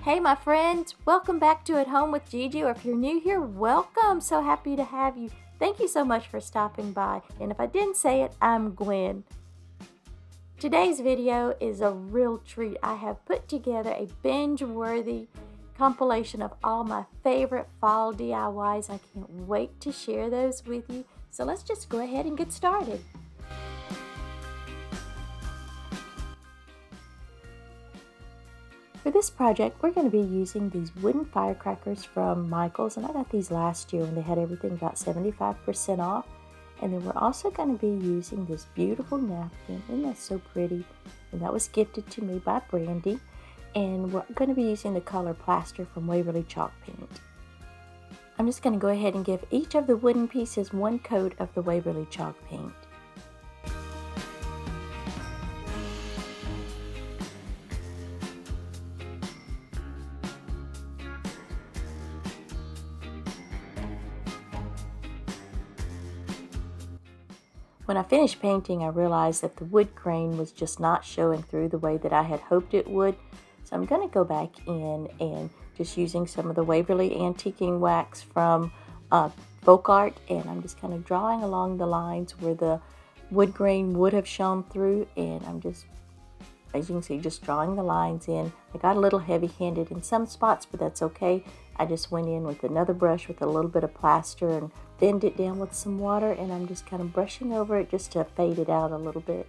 Hey my friends, welcome back to At Home with Gigi, or if you're new here, welcome. So happy to have you. Thank you so much for stopping by. And if I didn't say it, I'm Gwen. Today's video is a real treat. I have put together a binge-worthy compilation of all my favorite fall DIYs. I can't wait to share those with you. So let's just go ahead and get started. For this project, we're going to be using these wooden firecrackers from Michael's, and I got these last year when they had everything about 75% off. And then we're also going to be using this beautiful napkin, and that's so pretty, and that was gifted to me by Brandy. And we're going to be using the color plaster from Waverly Chalk Paint. I'm just going to go ahead and give each of the wooden pieces one coat of the Waverly Chalk Paint. When I finished painting, I realized that the wood grain was just not showing through the way that I had hoped it would. So I'm going to go back in and just using some of the Waverly Antiquing Wax from Folk Art, and I'm just kind of drawing along the lines where the wood grain would have shown through, and I'm just, as you can see, just drawing the lines in. I got a little heavy-handed in some spots, but that's okay. I just went in with another brush with a little bit of plaster and thinned it down with some water, and I'm just kind of brushing over it just to fade it out a little bit.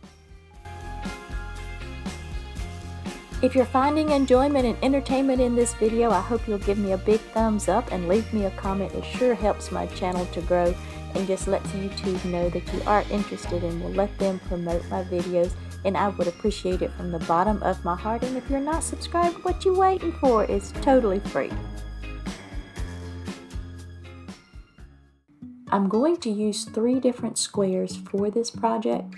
If you're finding enjoyment and entertainment in this video, I hope you'll give me a big thumbs up and leave me a comment. It sure helps my channel to grow and just lets YouTube know that you are interested and will let them promote my videos, and I would appreciate it from the bottom of my heart. And if you're not subscribed, what you waiting for? It's totally free. I'm going to use 3 different squares for this project,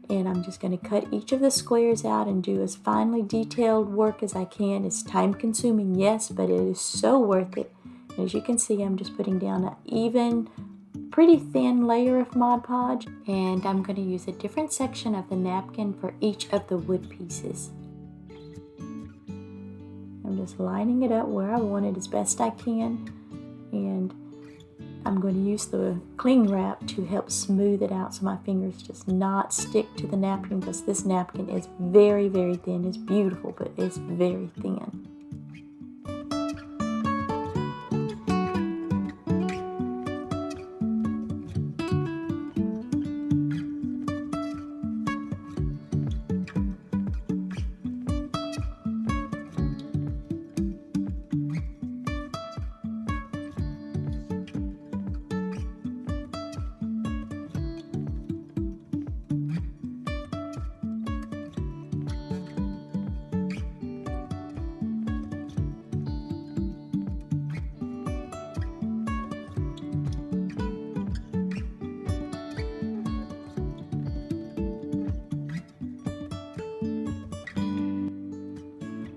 and I'm just going to cut each of the squares out and do as finely detailed work as I can. It's time consuming, yes, but it is so worth it. And as you can see, I'm just putting down an even, pretty thin layer of Mod Podge, and I'm going to use a different section of the napkin for each of the wood pieces. I'm just lining it up where I want it as best I can, and I'm going to use the cling wrap to help smooth it out so my fingers just not stick to the napkin, because this napkin is very, very thin. It's beautiful, but it's very thin.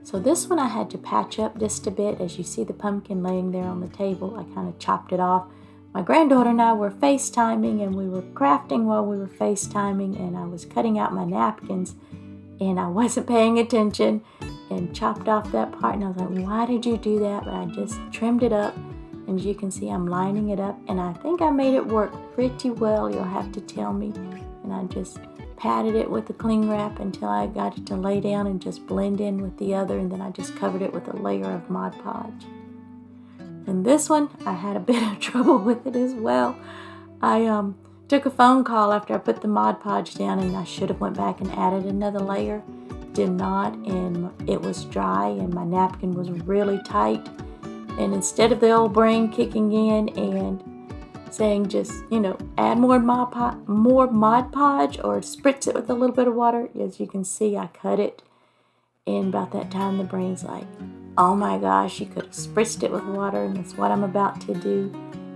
So this one I had to patch up just a bit. As you see the pumpkin laying there on the table, I kind of chopped it off. My granddaughter and I were FaceTiming, and we were crafting while we were FaceTiming, and I was cutting out my napkins, and I wasn't paying attention and chopped off that part, and I was like, why did you do that? But I just trimmed it up, and as you can see, I'm lining it up, and I think I made it work pretty well. You'll have to tell me. And I just patted it with the cling wrap until I got it to lay down and just blend in with the other, and then I just covered it with a layer of Mod Podge. And this one, I had a bit of trouble with it as well. I took a phone call after I put the Mod Podge down, and I should have went back and added another layer. Did not, and it was dry, and my napkin was really tight. And instead of the old brain kicking in and saying just, add more Mod Podge or spritz it with a little bit of water, as you can see, I cut it. And about that time, the brain's like, oh my gosh, you could have spritzed it with water, and that's what I'm about to do.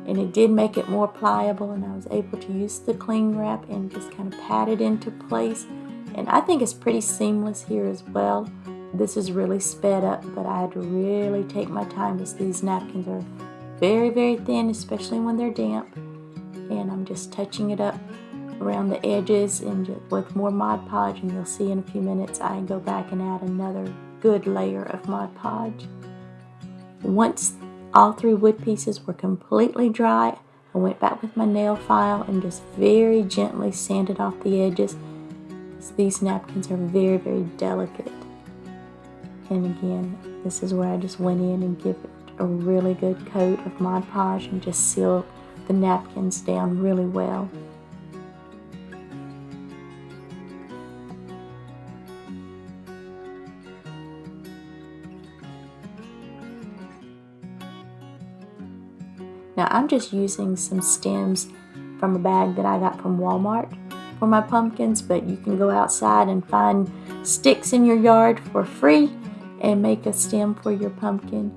And it did make it more pliable, and I was able to use the cling wrap and just kind of pat it into place. And I think it's pretty seamless here as well. This is really sped up, but I had to really take my time because these napkins are very, very thin, especially when they're damp. And I'm just touching it up around the edges and just with more Mod Podge, and you'll see in a few minutes I go back and add another good layer of Mod Podge. Once all 3 wood pieces were completely dry, I went back with my nail file and just very gently sanded off the edges. These napkins are very, very delicate. And again, this is where I just went in and give it a really good coat of Mod Podge and just seal the napkins down really well. Now I'm just using some stems from a bag that I got from Walmart for my pumpkins, but you can go outside and find sticks in your yard for free and make a stem for your pumpkin.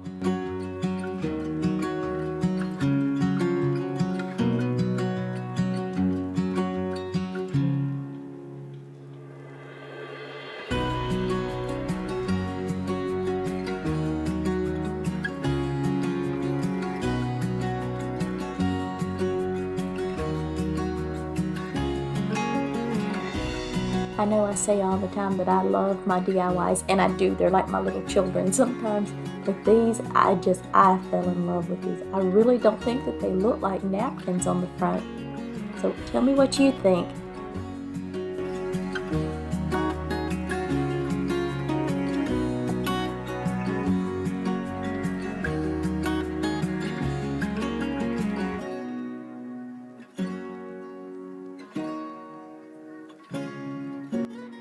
I know I say all the time that I love my DIYs, and I do. They're like my little children sometimes. But these, I fell in love with these. I really don't think that they look like napkins on the front. So tell me what you think.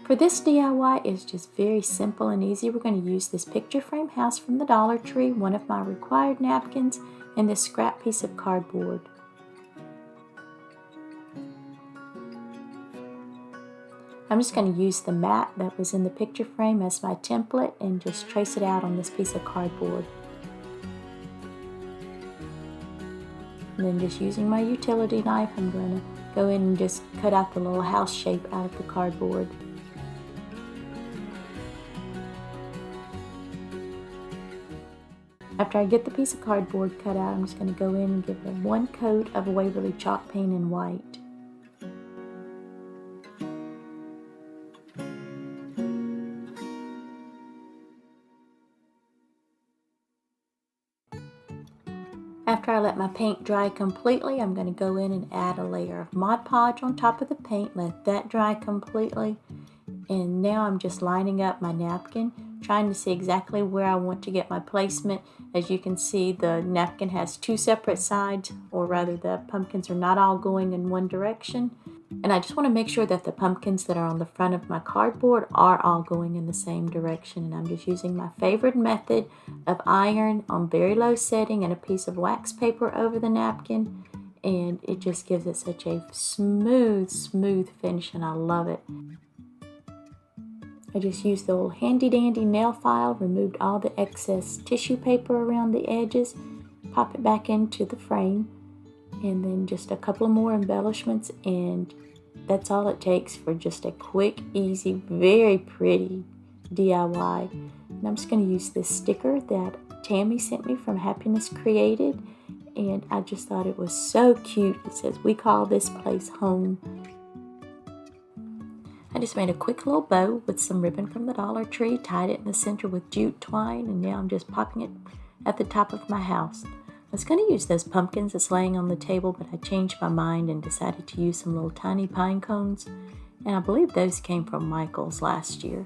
For this DIY, it's just very simple and easy. We're going to use this picture frame house from the Dollar Tree, one of my required napkins, and this scrap piece of cardboard. I'm just going to use the mat that was in the picture frame as my template and just trace it out on this piece of cardboard. And then just using my utility knife, I'm going to go in and just cut out the little house shape out of the cardboard. After I get the piece of cardboard cut out, I'm just going to go in and give it one coat of Waverly chalk paint in white. After I let my paint dry completely, I'm going to go in and add a layer of Mod Podge on top of the paint, let that dry completely. And now I'm just lining up my napkin, trying to see exactly where I want to get my placement. As you can see, the napkin has 2 separate sides, or rather the pumpkins are not all going in one direction. And I just want to make sure that the pumpkins that are on the front of my cardboard are all going in the same direction. And I'm just using my favorite method of iron on very low setting and a piece of wax paper over the napkin. And it just gives it such a smooth finish, and I love it. I just used the old handy dandy nail file, removed all the excess tissue paper around the edges, pop it back into the frame, and then just a couple more embellishments, and that's all it takes for just a quick, easy, very pretty DIY. And I'm just going to use this sticker that Tammy sent me from Happiness Created, and I just thought it was so cute. It says, "We call this place home." I just made a quick little bow with some ribbon from the Dollar Tree, tied it in the center with jute twine, and now I'm just popping it at the top of my house. I was going to use those pumpkins that's laying on the table, but I changed my mind and decided to use some little tiny pine cones, and I believe those came from Michael's last year.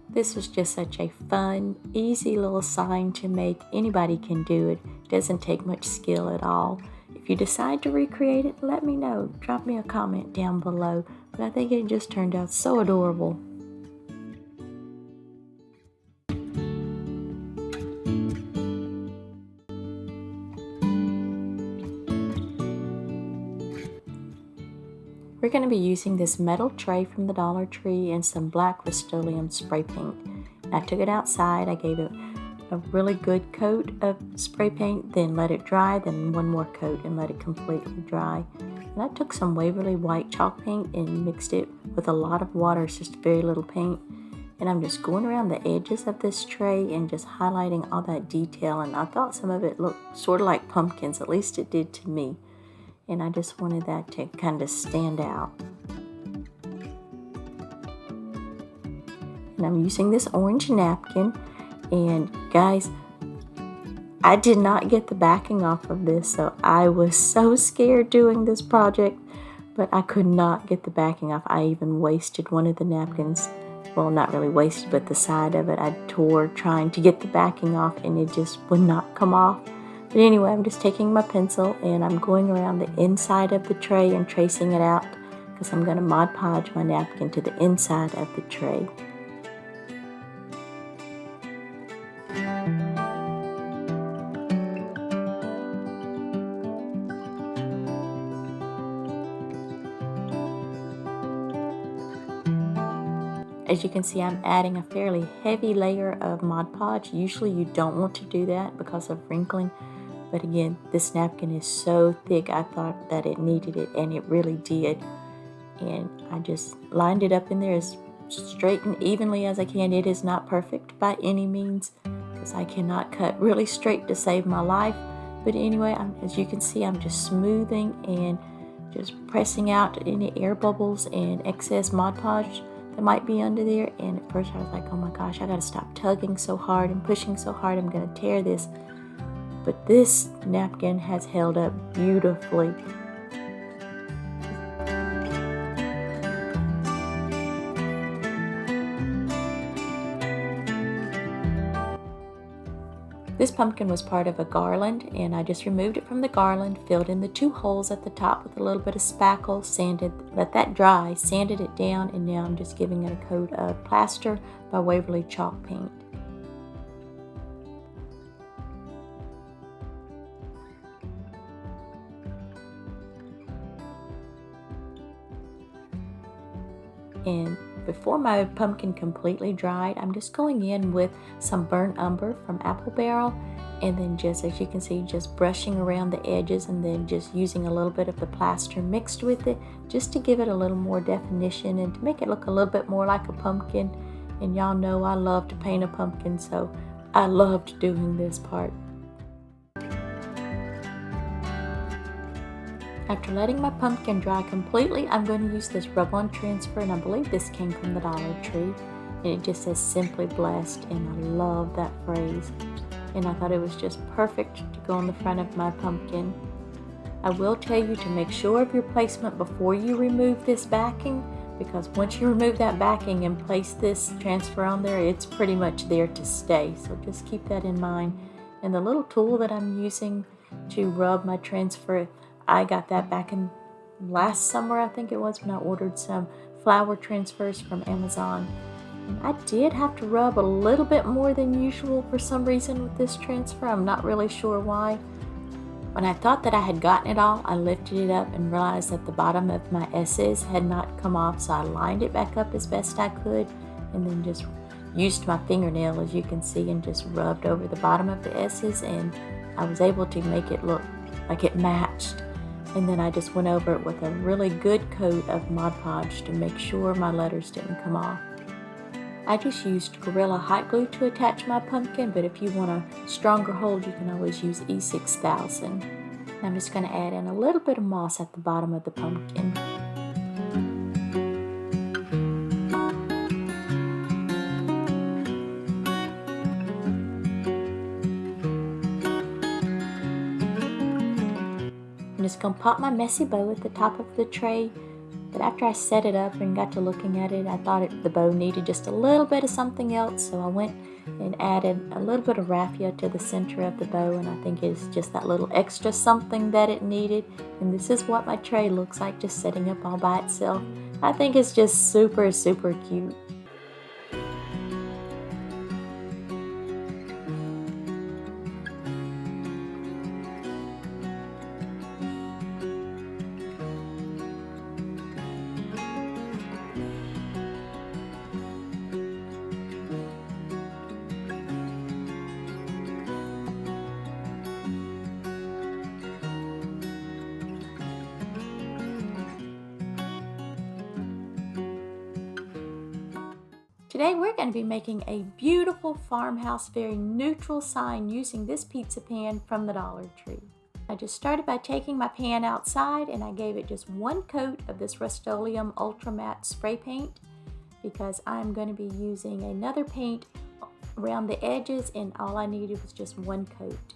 This was just such a fun, easy little sign to make. Anybody can do it. It doesn't take much skill at all. If you decide to recreate it, let me know. Drop me a comment down below. But I think it just turned out so adorable. We're going to be using this metal tray from the Dollar Tree and some black Rust-Oleum spray paint. I took it outside, I gave it a really good coat of spray paint, then let it dry, then one more coat and let it completely dry. And I took some Waverly white chalk paint and mixed it with a lot of water. It's just very little paint. And I'm just going around the edges of this tray and just highlighting all that detail. And I thought some of it looked sort of like pumpkins, at least it did to me. And I just wanted that to kind of stand out. and I'm using this orange napkin. And guys, I did not get the backing off of this, so I was so scared doing this project, but I could not get the backing off. I even wasted one of the napkins. Well, not really wasted, but the side of it I tore trying to get the backing off, and it just would not come off. But anyway, I'm just taking my pencil and I'm going around the inside of the tray and tracing it out, because I'm going to Mod Podge my napkin to the inside of the tray. As you can see, I'm adding a fairly heavy layer of Mod Podge. Usually you don't want to do that because of wrinkling, but again, this napkin is so thick, I thought that it needed it, and it really did. And I just lined it up in there as straight and evenly as I can. It is not perfect by any means, because I cannot cut really straight to save my life. But anyway, as you can see, I'm just smoothing and just pressing out any air bubbles and excess Mod Podge that might be under there. And at first I was like, oh my gosh, I gotta stop tugging so hard and pushing so hard, I'm gonna tear this. But this napkin has held up beautifully. This pumpkin was part of a garland, and I just removed it from the garland, filled in the 2 holes at the top with a little bit of spackle, sanded, let that dry, sanded it down, and now I'm just giving it a coat of plaster by Waverly chalk paint. And before my pumpkin completely dried, I'm just going in with some burnt umber from Apple Barrel, and then just, as you can see, just brushing around the edges, and then just using a little bit of the plaster mixed with it just to give it a little more definition and to make it look a little bit more like a pumpkin. And y'all know I love to paint a pumpkin, so I loved doing this part. After letting my pumpkin dry completely, I'm going to use this rub-on transfer, and I believe this came from the Dollar Tree. And it just says Simply Blessed, and I love that phrase. And I thought it was just perfect to go on the front of my pumpkin. I will tell you to make sure of your placement before you remove this backing, because once you remove that backing and place this transfer on there, it's pretty much there to stay. So just keep that in mind. And the little tool that I'm using to rub my transfer, I got that back in last summer, I think it was, when I ordered some flower transfers from Amazon. And I did have to rub a little bit more than usual for some reason with this transfer. I'm not really sure why. When I thought that I had gotten it all, I lifted it up and realized that the bottom of my S's had not come off, so I lined it back up as best I could, and then just used my fingernail, as you can see, and just rubbed over the bottom of the S's, and I was able to make it look like it matched. And then I just went over it with a really good coat of Mod Podge to make sure my letters didn't come off. I just used Gorilla Hot Glue to attach my pumpkin, but if you want a stronger hold, you can always use E6000. I'm just going to add in a little bit of moss at the bottom of the pumpkin. I'm just going to pop my messy bow at the top of the tray, but after I set it up and got to looking at it, I thought the bow needed just a little bit of something else, so I went and added a little bit of raffia to the center of the bow, and I think it's just that little extra something that it needed. And this is what my tray looks like just sitting up all by itself. I think it's just super, super cute. Today we're going to be making a beautiful farmhouse, very neutral sign using this pizza pan from the Dollar Tree. I just started by taking my pan outside, and I gave it just one coat of this Rust-Oleum Ultra Matte spray paint. because I'm going to be using another paint around the edges, and all I needed was just one coat.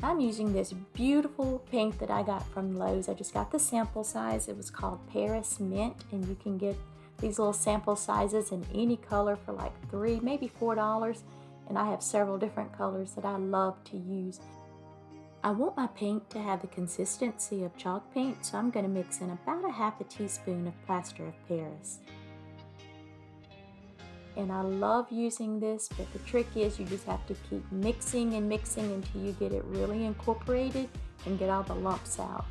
I'm using this beautiful paint that I got from Lowe's. I just got the sample size. It was called Paris Mint, and you can get these little sample sizes in any color for like $3, maybe $4, and I have several different colors that I love to use. I want my paint to have the consistency of chalk paint, so I'm going to mix in about a half a teaspoon of plaster of Paris. And I love using this, but the trick is you just have to keep mixing and mixing until you get it really incorporated and get all the lumps out.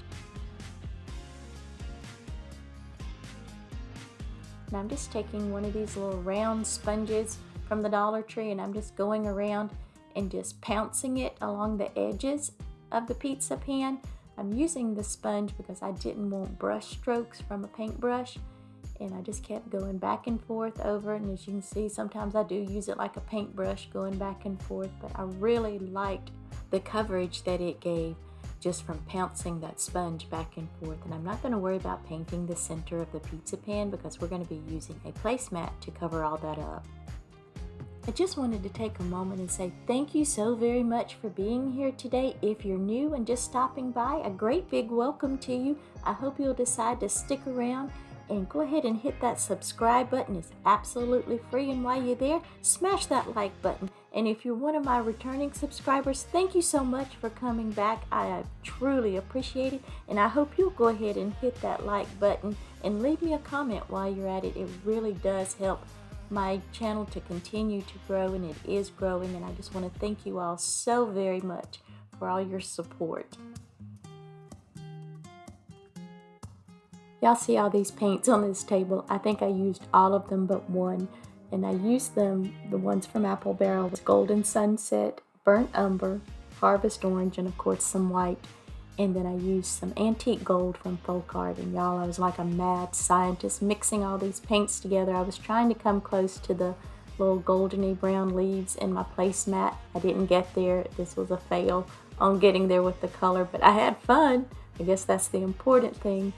And I'm just taking one of these little round sponges from the Dollar Tree, and I'm just going around and just pouncing it along the edges of the pizza pan. I'm using the sponge because I didn't want brush strokes from a paintbrush, and I just kept going back and forth over it. And as you can see, sometimes I do use it like a paintbrush going back and forth, but I really liked the coverage that it gave just from pouncing that sponge back and forth. And I'm not going to worry about painting the center of the pizza pan because we're going to be using a placemat to cover all that up. I just wanted to take a moment and say thank you so very much for being here today. If you're new and just stopping by, a great big welcome to you. I hope you'll decide to stick around and go ahead and hit that subscribe button. It's absolutely free, and while you're there, smash that like button. And if you're one of my returning subscribers, thank you so much for coming back. I truly appreciate it, and I hope you'll go ahead and hit that like button and leave me a comment while you're at it. It really does help my channel to continue to grow, and it is growing, and I just want to thank you all so very much for all your support. Y'all see all these paints on this table? I think I used all of them but one, and I used them, the ones from Apple Barrel, was Golden Sunset, Burnt Umber, Harvest Orange, and of course some white. And then I used some antique gold from Folk Art, and y'all, I was like a mad scientist mixing all these paints together. I was trying to come close to the little goldeny brown leaves in my placemat. I didn't get there. This was a fail on getting there with the color, but I had fun. I guess that's the important thing.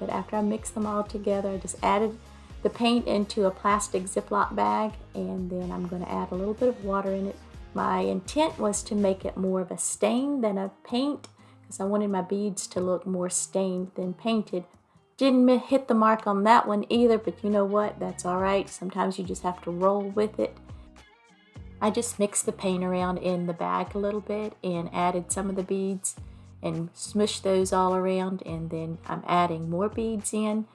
But after I mixed them all together, I just added the paint into a plastic Ziploc bag, and then I'm going to add a little bit of water in it. My intent was to make it more of a stain than a paint, because I wanted my beads to look more stained than painted. Didn't hit the mark on that one either, but you know what? That's all right. Sometimes you just have to roll with it. I just mixed the paint around in the bag a little bit and added some of the beads and smush those all around, and then I'm adding more beads in,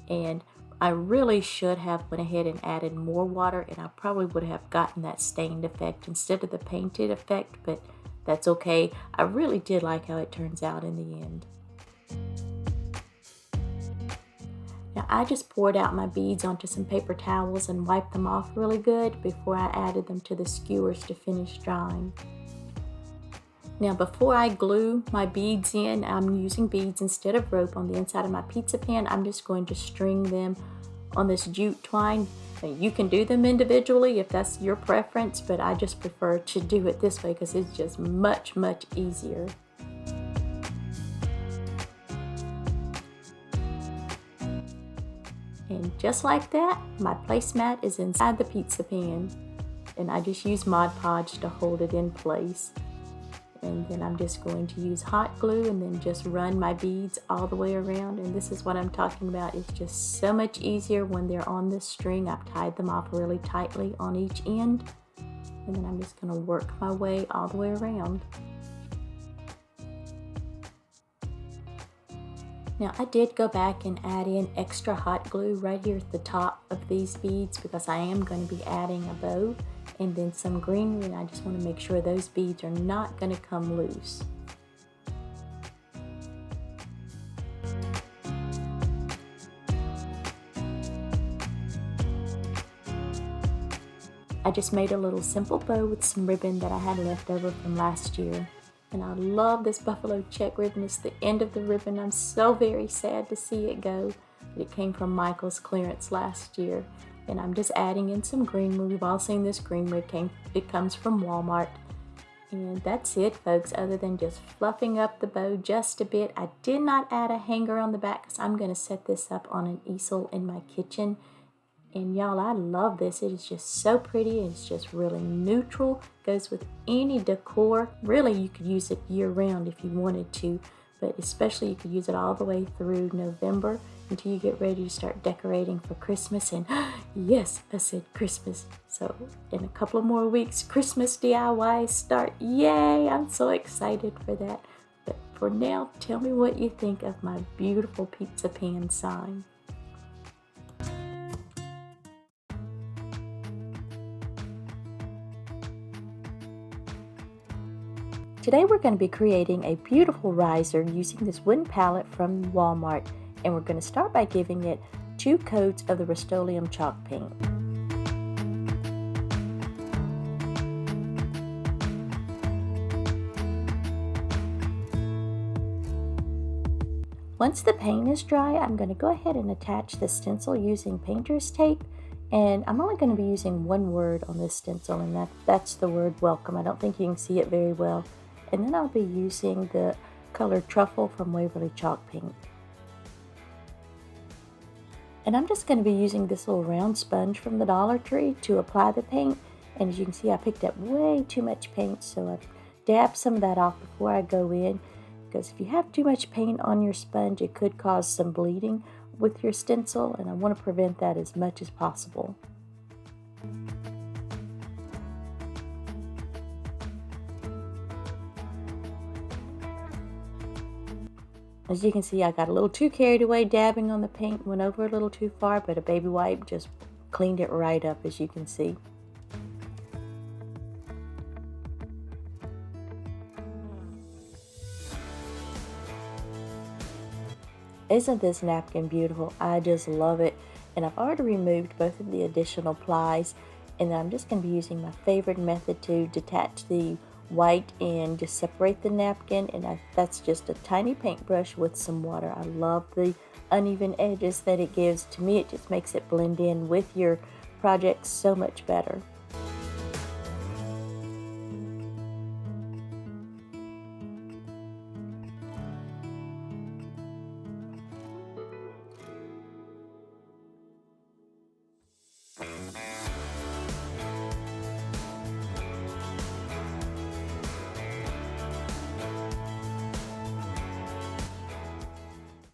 and I really should have went ahead and added more water, and I probably would have gotten that stained effect instead of the painted effect, but that's okay. I really did like how it turns out in the end. Now I just poured out my beads onto some paper towels and wiped them off really good before I added them to the skewers to finish drying. Now before I glue my beads in, I'm using beads instead of rope on the inside of my pizza pan. I'm just going to string them on this jute twine. Now, you can do them individually if that's your preference, but I just prefer to do it this way because it's just much, much easier. And just like that, my placemat is inside the pizza pan, and I just use Mod Podge to hold it in place. And then I'm just going to use hot glue and then just run my beads all the way around. And this is what I'm talking about. It's just so much easier when they're on this string. I've tied them off really tightly on each end. And then I'm just going to work my way all the way around. Now I did go back and add in extra hot glue right here at the top of these beads because I am going to be adding a bow and then some greenery, and I just want to make sure those beads are not going to come loose. I just made a little simple bow with some ribbon that I had left over from last year. And I love this buffalo check ribbon. It's the end of the ribbon. I'm so very sad to see it go. But it came from Michael's clearance last year. And I'm just adding in some greenery. We've all seen this greenery. It comes from Walmart. And that's it, folks, other than just fluffing up the bow just a bit. I did not add a hanger on the back because I'm going to set this up on an easel in my kitchen. And y'all, I love this. It is just so pretty. It's just really neutral. Goes with any decor. Really, you could use it year round if you wanted to, but especially you could use it all the way through November until you get ready to start decorating for Christmas. And yes, I said Christmas. So in a couple of more weeks, Christmas DIYs start. Yay! I'm so excited for that. But for now, tell me what you think of my beautiful pizza pan sign. Today we're going to be creating a beautiful riser using this wooden palette from Walmart, and we're going to start by giving it 2 coats of the Rust-Oleum chalk paint. Once the paint is dry, I'm going to go ahead and attach the stencil using painter's tape, and I'm only going to be using one word on this stencil, and that's the word welcome. I don't think you can see it very well. And then I'll be using the color Truffle from Waverly Chalk Paint. And I'm just going to be using this little round sponge from the Dollar Tree to apply the paint. And as you can see, I picked up way too much paint, so I've dabbed some of that off before I go in. Because if you have too much paint on your sponge, it could cause some bleeding with your stencil, and I want to prevent that as much as possible. As you can see, I got a little too carried away dabbing on the paint, went over a little too far, but a baby wipe just cleaned it right up, as you can see. Isn't this napkin beautiful? I just love it. And I've already removed both of the additional plies, and I'm just going to be using my favorite method to detach the white and just separate the napkin, and that's just a tiny paintbrush with some water. I love the uneven edges that it gives. To me, it just makes it blend in with your project so much better.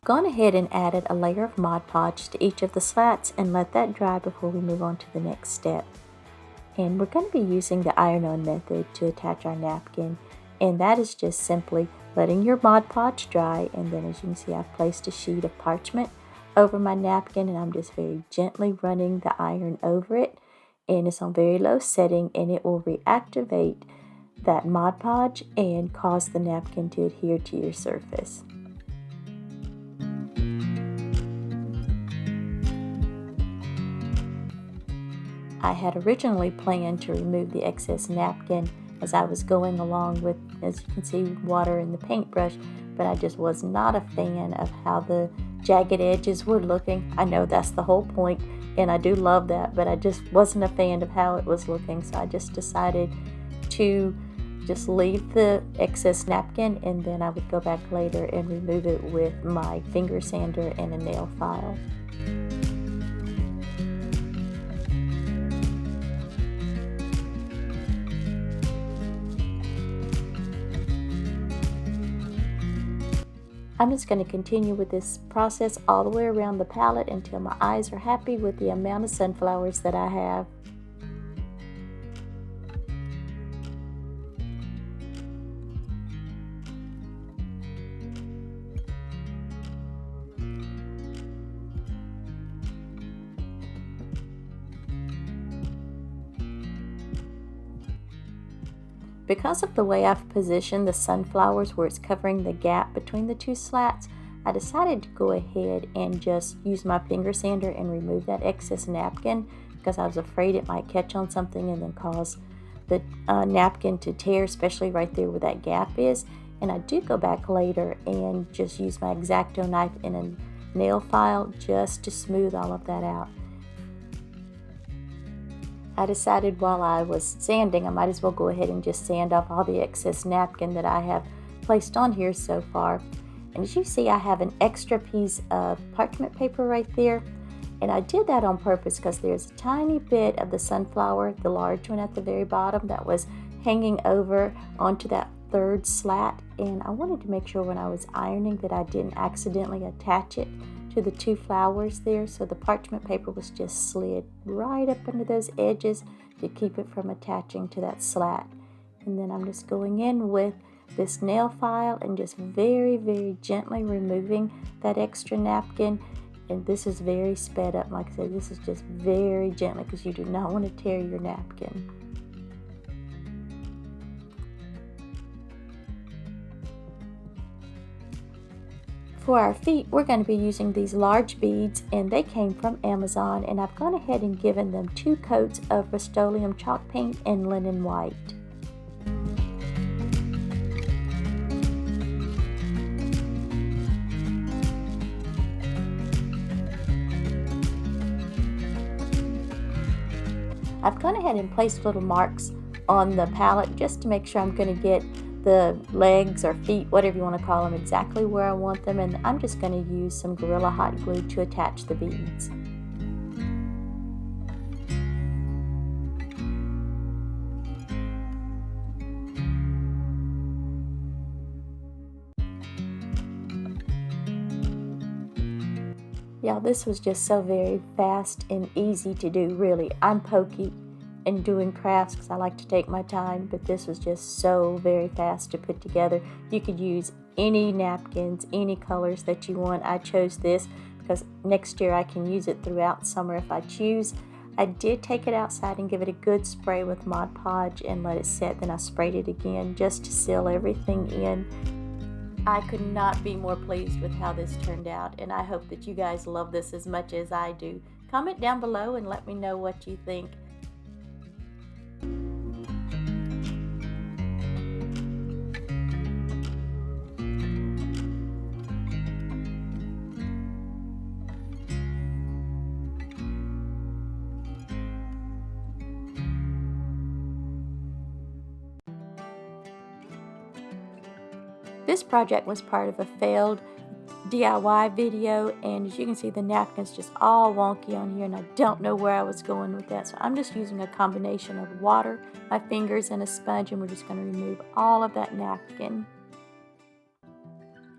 Gone ahead and added a layer of Mod Podge to each of the slats and let that dry before we move on to the next step. And we're going to be using the iron-on method to attach our napkin, and that is just simply letting your Mod Podge dry, and then as you can see, I've placed a sheet of parchment over my napkin, and I'm just very gently running the iron over it, and it's on very low setting, and it will reactivate that Mod Podge and cause the napkin to adhere to your surface. I had originally planned to remove the excess napkin as I was going along with, as you can see, water in the paintbrush, but I just was not a fan of how the jagged edges were looking. I know that's the whole point, and I do love that, but I just wasn't a fan of how it was looking, so I just decided to just leave the excess napkin, and then I would go back later and remove it with my finger sander and a nail file. I'm just going to continue with this process all the way around the palette until my eyes are happy with the amount of sunflowers that I have. Because of the way I've positioned the sunflowers where it's covering the gap between the two slats, I decided to go ahead and just use my finger sander and remove that excess napkin because I was afraid it might catch on something and then cause the napkin to tear, especially right there where that gap is. And I do go back later and just use my X-Acto knife and a nail file just to smooth all of that out. I decided while I was sanding, I might as well go ahead and just sand off all the excess napkin that I have placed on here so far. And as you see, I have an extra piece of parchment paper right there. And I did that on purpose because there's a tiny bit of the sunflower, the large one at the very bottom, that was hanging over onto that third slat. And I wanted to make sure when I was ironing that I didn't accidentally attach it to the two flowers there. So the parchment paper was just slid right up under those edges to keep it from attaching to that slat. And then I'm just going in with this nail file and just very, very gently removing that extra napkin. And this is very sped up. Like I said, this is just very gently because you do not want to tear your napkin. For our feet, we're going to be using these large beads, and they came from Amazon, and I've gone ahead and given them 2 coats of Rust-Oleum chalk paint and linen white. I've gone ahead and placed little marks on the palette just to make sure I'm going to get the legs or feet, whatever you want to call them, exactly where I want them, and I'm just going to use some Gorilla Hot Glue to attach the beads. Y'all, this was just so very fast and easy to do, really. I'm pokey in doing crafts because I like to take my time, but this was just so very fast to put together. You could use any napkins, any colors that you want. I chose this because next year I can use it throughout summer if I choose. I did take it outside and give it a good spray with Mod Podge and let it set. Then I sprayed it again just to seal everything in. I could not be more pleased with how this turned out, and I hope that you guys love this as much as I do. Comment down below and let me know what you think. This project was part of a failed DIY video, and as you can see, the napkin's just all wonky on here, and I don't know where I was going with that. So I'm just using a combination of water, my fingers, and a sponge, and we're just going to remove all of that napkin.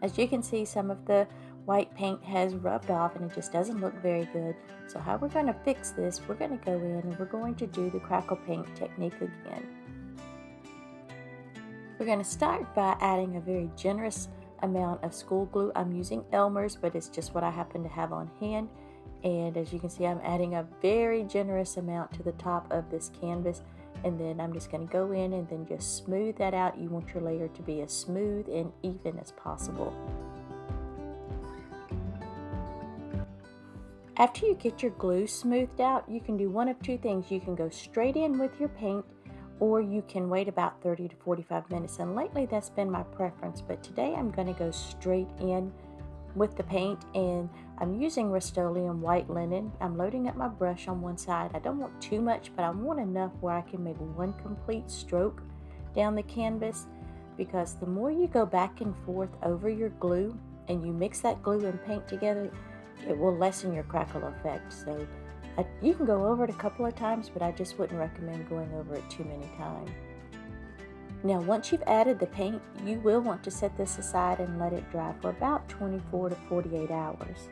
As you can see, some of the white paint has rubbed off and it just doesn't look very good. So how we're going to fix this, we're going to go in and we're going to do the crackle paint technique again. We're going to start by adding a very generous amount of school glue. I'm using Elmer's, but it's just what I happen to have on hand. And as you can see, I'm adding a very generous amount to the top of this canvas. And then I'm just going to go in and then just smooth that out. You want your layer to be as smooth and even as possible. After you get your glue smoothed out, you can do one of two things. You can go straight in with your paint, or you can wait about 30 to 45 minutes. And lately that's been my preference, but today I'm going to go straight in with the paint, and I'm using Rust-Oleum white linen. I'm loading up my brush on one side. I don't want too much, but I want enough where I can make one complete stroke down the canvas, because the more you go back and forth over your glue and you mix that glue and paint together, it will lessen your crackle effect. So you can go over it a couple of times, but I just wouldn't recommend going over it too many times. Now, once you've added the paint, you will want to set this aside and let it dry for about 24 to 48 hours.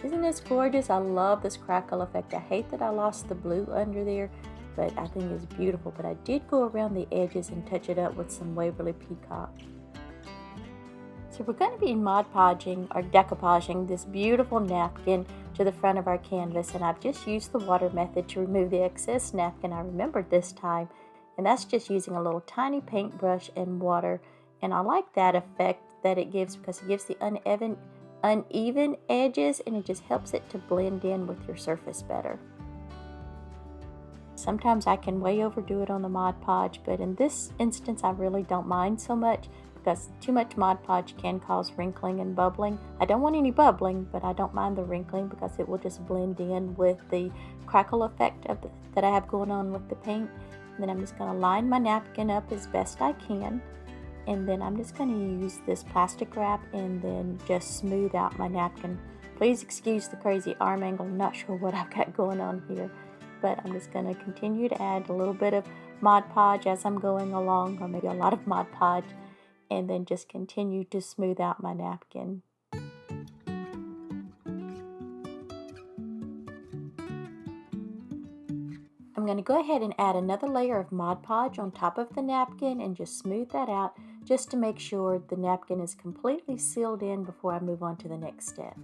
Isn't this gorgeous? I love this crackle effect. I hate that I lost the blue under there, but I think it's beautiful. But I did go around the edges and touch it up with some Waverly Peacock. So we're going to be Mod Podging or decoupaging this beautiful napkin to the front of our canvas, and I've just used the water method to remove the excess napkin. I remembered this time, and that's just using a little tiny paintbrush and water. And I like that effect that it gives because it gives the uneven edges, and it just helps it to blend in with your surface better. Sometimes I can way overdo it on the Mod Podge, but in this instance I really don't mind so much, because too much Mod Podge can cause wrinkling and bubbling. I don't want any bubbling, but I don't mind the wrinkling because it will just blend in with the crackle effect that I have going on with the paint. And then I'm just going to line my napkin up as best I can. And then I'm just going to use this plastic wrap and then just smooth out my napkin Please excuse the crazy arm angle. I'm not sure what I've got going on here, but I'm just going to continue to add a little bit of Mod Podge as I'm going along, or maybe a lot of Mod Podge, and then just continue to smooth out my napkin. I'm going to go ahead and add another layer of Mod Podge on top of the napkin and just smooth that out, just to make sure the napkin is completely sealed in before I move on to the next step.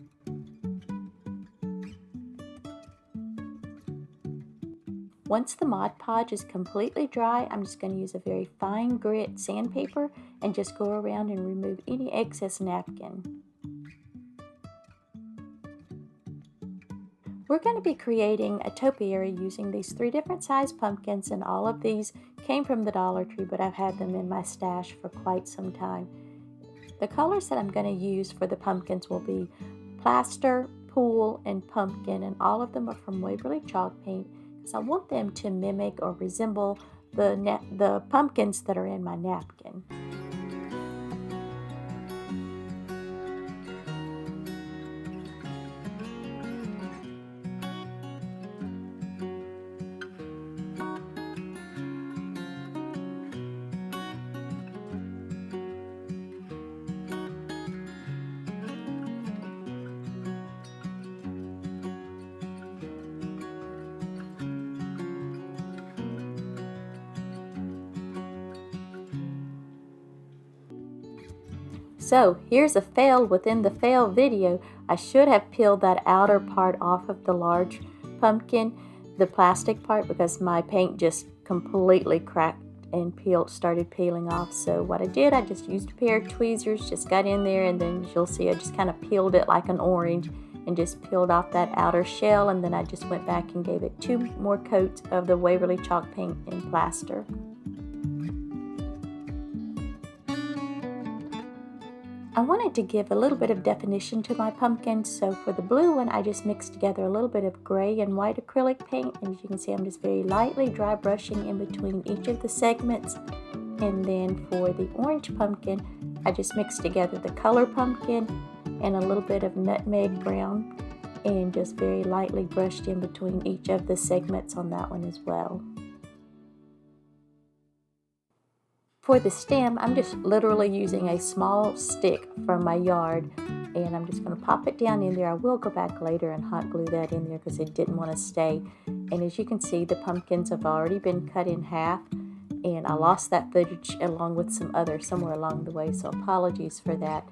Once the Mod Podge is completely dry, I'm just going to use a very fine grit sandpaper and just go around and remove any excess napkin. We're going to be creating a topiary using these 3 different size pumpkins, and all of these came from the Dollar Tree, but I've had them in my stash for quite some time. The colors that I'm going to use for the pumpkins will be plaster, pool, and pumpkin, and all of them are from Waverly Chalk Paint because I want them to mimic or resemble the pumpkins that are in my napkin. So here's a fail within the fail video. I should have peeled that outer part off of the large pumpkin, the plastic part, because my paint just completely cracked and started peeling off. So what I did, I just used a pair of tweezers, just got in there, and then you'll see I just kind of peeled it like an orange and just peeled off that outer shell, and then I just went back and gave it 2 more coats of the Waverly Chalk Paint in plaster. I wanted to give a little bit of definition to my pumpkin, so for the blue one I just mixed together a little bit of gray and white acrylic paint, and as you can see I'm just very lightly dry brushing in between each of the segments. And then for the orange pumpkin I just mixed together the color pumpkin and a little bit of nutmeg brown, and just very lightly brushed in between each of the segments on that one as well. For the stem, I'm just literally using a small stick from my yard, and I'm just going to pop it down in there. I will go back later and hot glue that in there because it didn't want to stay. And as you can see, the pumpkins have already been cut in half, and I lost that footage along with some others somewhere along the way, so apologies for that.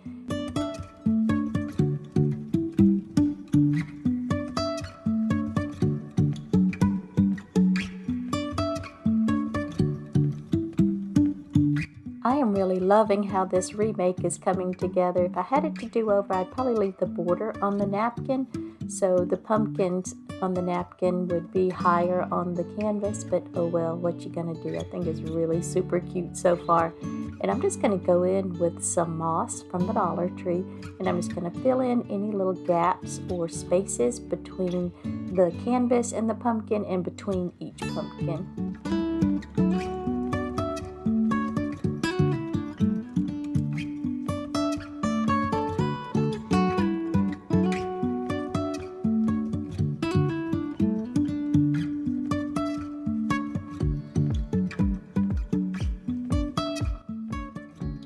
I am really loving how this remake is coming together. If I had it to do over, I'd probably leave the border on the napkin, so the pumpkins on the napkin would be higher on the canvas, but oh well, what you gonna do? I think it's really super cute so far. And I'm just gonna go in with some moss from the Dollar Tree, and I'm just gonna fill in any little gaps or spaces between the canvas and the pumpkin and between each pumpkin.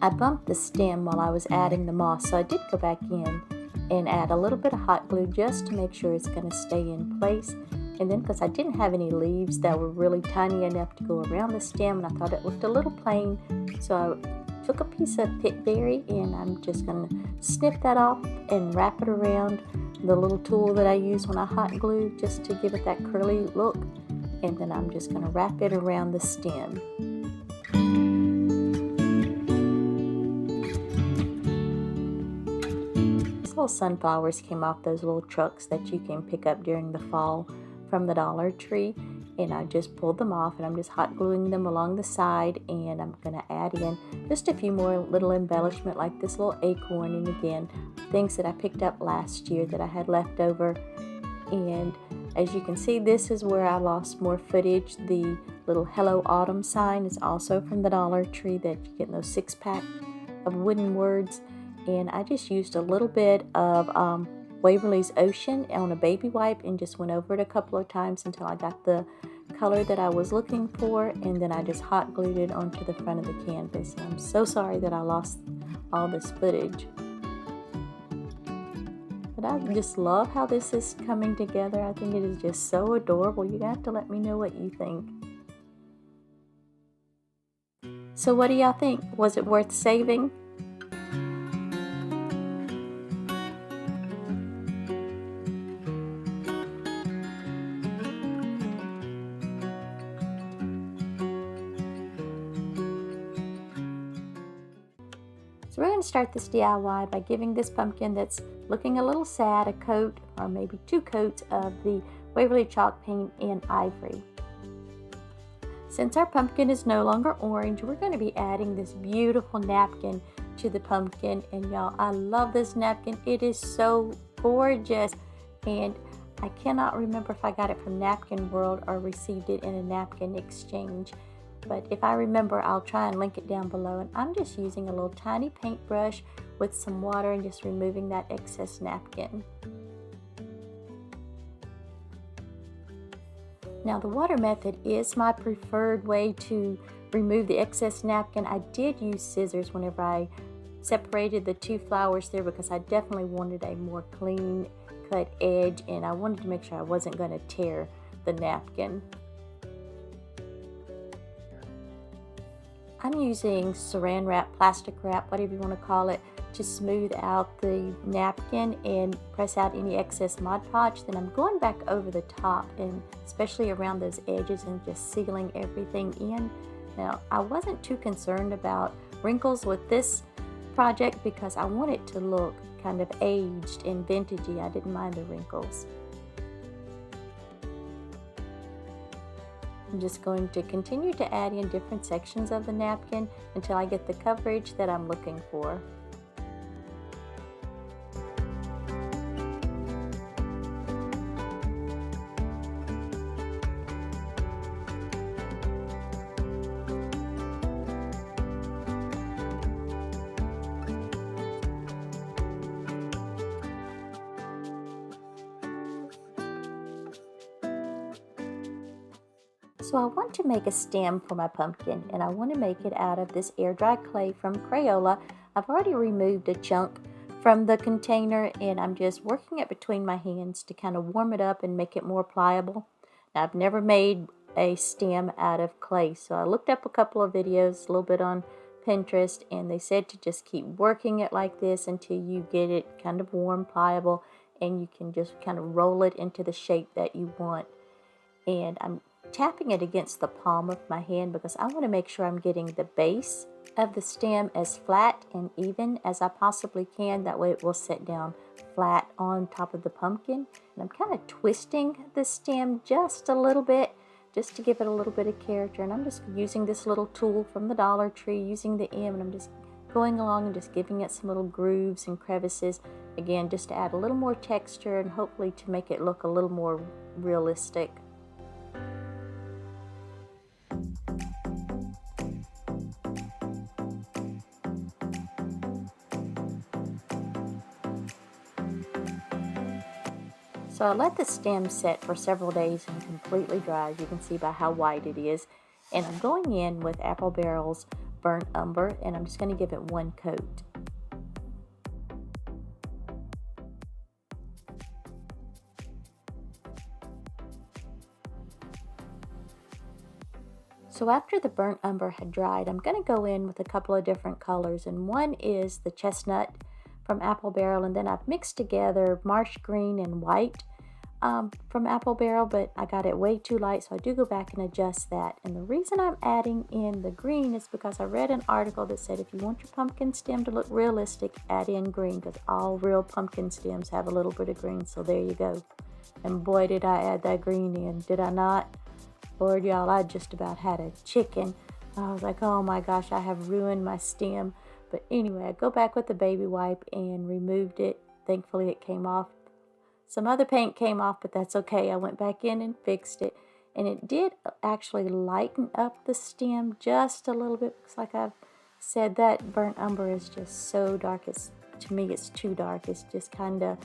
I bumped the stem while I was adding the moss, so I did go back in and add a little bit of hot glue just to make sure it's going to stay in place. And then because I didn't have any leaves that were really tiny enough to go around the stem, and I thought it looked a little plain, so I took a piece of pitberry and I'm just going to snip that off and wrap it around the little tool that I use when I hot glue, just to give it that curly look. And then I'm just going to wrap it around the stem. Little sunflowers came off those little trucks that you can pick up during the fall from the Dollar Tree, and I just pulled them off, and I'm just hot gluing them along the side, and I'm going to add in just a few more little embellishment like this little acorn, and again things that I picked up last year that I had left over. And as you can see, this is where I lost more footage. The little Hello Autumn sign is also from the Dollar Tree that you get in those 6-pack of wooden words. And I just used a little bit of Waverly's Ocean on a baby wipe and just went over it a couple of times until I got the color that I was looking for, and then I just hot glued it onto the front of the canvas. And I'm so sorry that I lost all this footage. But I just love how this is coming together. I think it is just so adorable. You're gonna have to let me know what you think. So what do y'all think? Was it worth saving? So we're going to start this DIY by giving this pumpkin that's looking a little sad a coat, or maybe 2 coats, of the Waverly chalk paint in ivory. Since our pumpkin is no longer orange, we're going to be adding this beautiful napkin to the pumpkin. And y'all, I love this napkin. It is so gorgeous. And I cannot remember if I got it from Napkin World or received it in a napkin exchange. But if I remember, I'll try and link it down below. And I'm just using a little tiny paintbrush with some water and just removing that excess napkin. Now the water method is my preferred way to remove the excess napkin. I did use scissors whenever I separated the 2 flowers there because I definitely wanted a more clean cut edge, and I wanted to make sure I wasn't going to tear the napkin. I'm using saran wrap, plastic wrap, whatever you want to call it, to smooth out the napkin and press out any excess Mod Podge. Then I'm going back over the top, and especially around those edges, and just sealing everything in. Now, I wasn't too concerned about wrinkles with this project because I want it to look kind of aged and vintagey. I didn't mind the wrinkles. I'm just going to continue to add in different sections of the napkin until I get the coverage that I'm looking for. So I want to make a stem for my pumpkin, and I want to make it out of this air dry clay from Crayola. I've already removed a chunk from the container, and I'm just working it between my hands to kind of warm it up and make it more pliable. Now, I've never made a stem out of clay, so I looked up a couple of videos, a little bit on Pinterest, and they said to just keep working it like this until you get it kind of warm, pliable, and you can just kind of roll it into the shape that you want. And I'm tapping it against the palm of my hand because I want to make sure I'm getting the base of the stem as flat and even as I possibly can. That way it will sit down flat on top of the pumpkin. And I'm kind of twisting the stem just a little bit, just to give it a little bit of character. And I'm just using this little tool from the Dollar Tree, using the M, and I'm just going along and just giving it some little grooves and crevices, again, just to add a little more texture and hopefully to make it look a little more realistic. So I let the stem set for several days and completely dry, as you can see by how white it is. And I'm going in with Apple Barrel's Burnt Umber, and I'm just going to give it 1 coat. So after the burnt umber had dried, I'm going to go in with a couple of different colors, and one is the chestnut from Apple Barrel, and then I've mixed together marsh green and white from Apple Barrel, but I got it way too light, so I do go back and adjust that. And the reason I'm adding in the green is because I read an article that said if you want your pumpkin stem to look realistic, add in green, because all real pumpkin stems have a little bit of green. So there you go. And boy, did I add that green in, did I not? Lord, y'all, I just about had a chicken. I was like, oh my gosh, I have ruined my stem. But anyway, I go back with the baby wipe and removed it. Thankfully, it came off. Some other paint came off, but that's okay. I went back in and fixed it. And it did actually lighten up the stem just a little bit. Because like I've said, that burnt umber is just so dark. To me, it's too dark. It's just kind of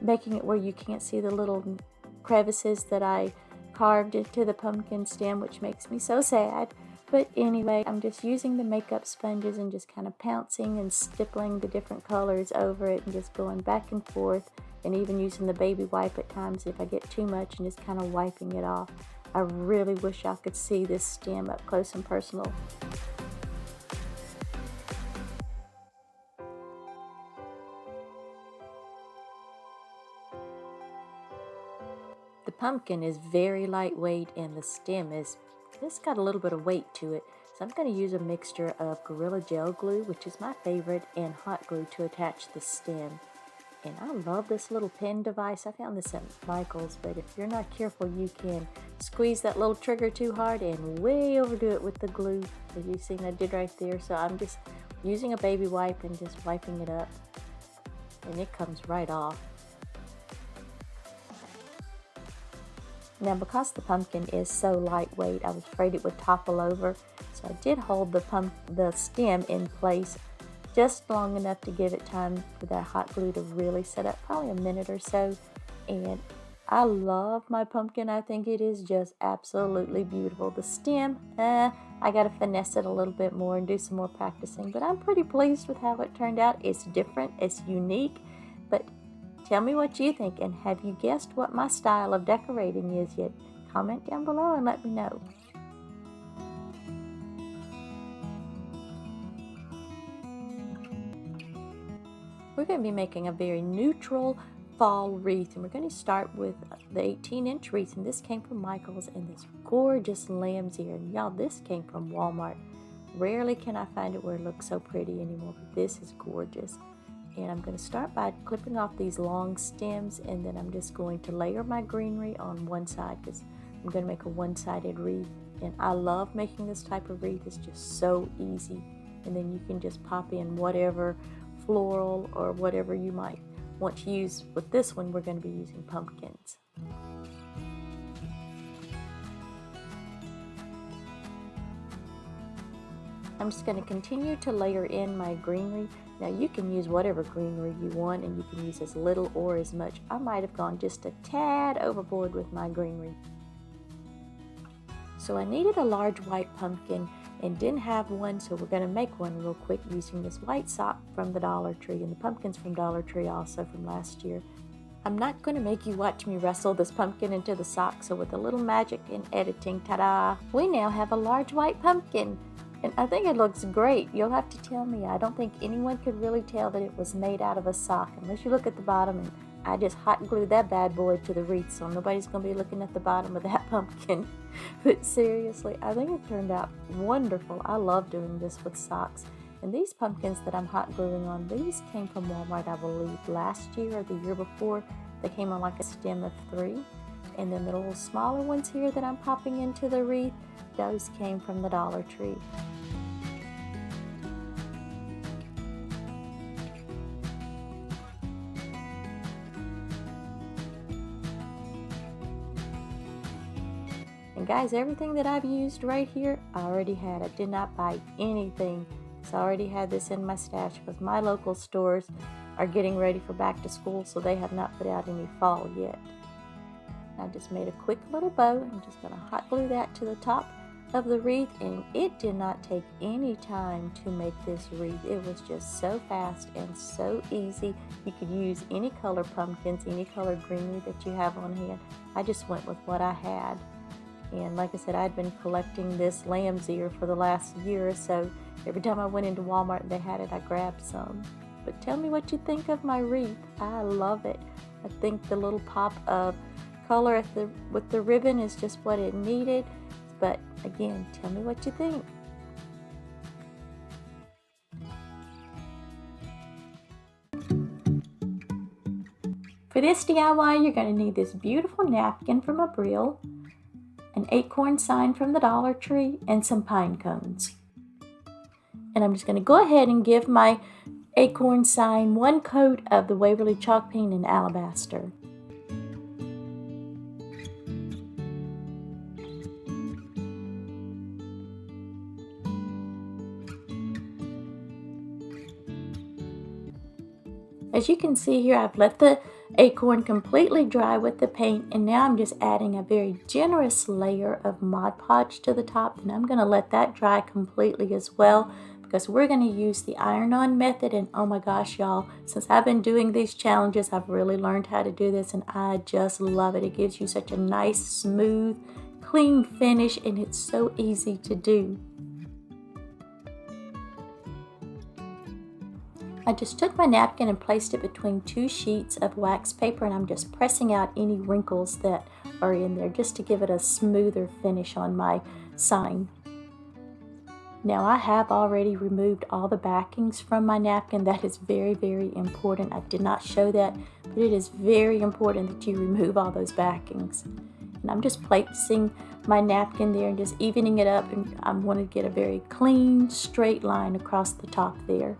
making it where you can't see the little crevices that I carved into the pumpkin stem, which makes me so sad. But anyway, I'm just using the makeup sponges and just kind of pouncing and stippling the different colors over it and just going back and forth, and even using the baby wipe at times if I get too much and just kind of wiping it off. I really wish y'all could see this stem up close and personal. The pumpkin is very lightweight and the stem is just got a little bit of weight to it. So I'm going to use a mixture of Gorilla Gel Glue, which is my favorite, and hot glue to attach the stem. And I love this little pen device. I found this at Michael's, but if you're not careful, you can squeeze that little trigger too hard and way overdo it with the glue, as you've seen I did right there. So I'm just using a baby wipe and just wiping it up, and it comes right off. Now, because the pumpkin is so lightweight, I was afraid it would topple over, so I did hold the stem in place just long enough to give it time for that hot glue to really set up, probably a minute or so. And I love my pumpkin. I think it is just absolutely beautiful. The stem, I gotta finesse it a little bit more and do some more practicing, but I'm pretty pleased with how it turned out. It's different, it's unique, but tell me what you think, and have you guessed what my style of decorating is yet? Comment down below and let me know. We're going to be making a very neutral fall wreath, and we're going to start with the 18-inch wreath, and this came from Michael's, and this gorgeous lamb's ear. And y'all, this came from Walmart. Rarely can I find it where it looks so pretty anymore, but this is gorgeous. And I'm going to start by clipping off these long stems, and then I'm just going to layer my greenery on one side because I'm going to make a one-sided wreath. And I love making this type of wreath. It's just so easy. And then you can just pop in whatever floral or whatever you might want to use. With this one, we're going to be using pumpkins. I'm just going to continue to layer in my greenery. Now you can use whatever greenery you want, and you can use as little or as much. I might have gone just a tad overboard with my greenery. So I needed a large white pumpkin and didn't have one, so we're going to make one real quick using this white sock from the Dollar Tree and the pumpkins from Dollar Tree also from last year. I'm not going to make you watch me wrestle this pumpkin into the sock, so with a little magic and editing, ta-da, we now have a large white pumpkin. And I think it looks great. You'll have to tell me. I don't think anyone could really tell that it was made out of a sock unless you look at the bottom, and I just hot glued that bad boy to the wreath, so nobody's going to be looking at the bottom of that pumpkin. But seriously, I think it turned out wonderful. I love doing this with socks. And these pumpkins that I'm hot gluing on, these came from Walmart, I believe, last year or the year before. They came on like a stem of 3. And then the little smaller ones here that I'm popping into the wreath, those came from the Dollar Tree. And guys, everything that I've used right here, I already had. I did not buy anything, because I already had this in my stash, because my local stores are getting ready for back to school, so they have not put out any fall yet. I just made a quick little bow. I'm just going to hot glue that to the top of the wreath, and it did not take any time to make this wreath. It was just so fast and so easy. You could use any color pumpkins, any color greenery that you have on hand. I just went with what I had. And like I said, I'd been collecting this lamb's ear for the last year or so. Every time I went into Walmart and they had it, I grabbed some. But tell me what you think of my wreath. I love it. I think the little pop of color with the ribbon is just what it needed. But again, tell me what you think. For this DIY, you're going to need this beautiful napkin from a Brill, an acorn sign from the Dollar Tree, and some pine cones. And I'm just going to go ahead and give my acorn sign one coat of the Waverly chalk paint in alabaster. As you can see here, I've let the Acorn completely dry with the paint, and now I'm just adding a very generous layer of Mod Podge to the top, and I'm going to let that dry completely as well, because we're going to use the iron-on method. And oh my gosh, y'all, since I've been doing these challenges, I've really learned how to do this, and I just love it. It gives you such a nice, smooth, clean finish, and it's so easy to do. I just took my napkin and placed it between 2 sheets of wax paper, and I'm just pressing out any wrinkles that are in there just to give it a smoother finish on my sign. Now I have already removed all the backings from my napkin. That is very, very important. I did not show that, but it is very important that you remove all those backings. And I'm just placing my napkin there and just evening it up, and I want to get a very clean, straight line across the top there.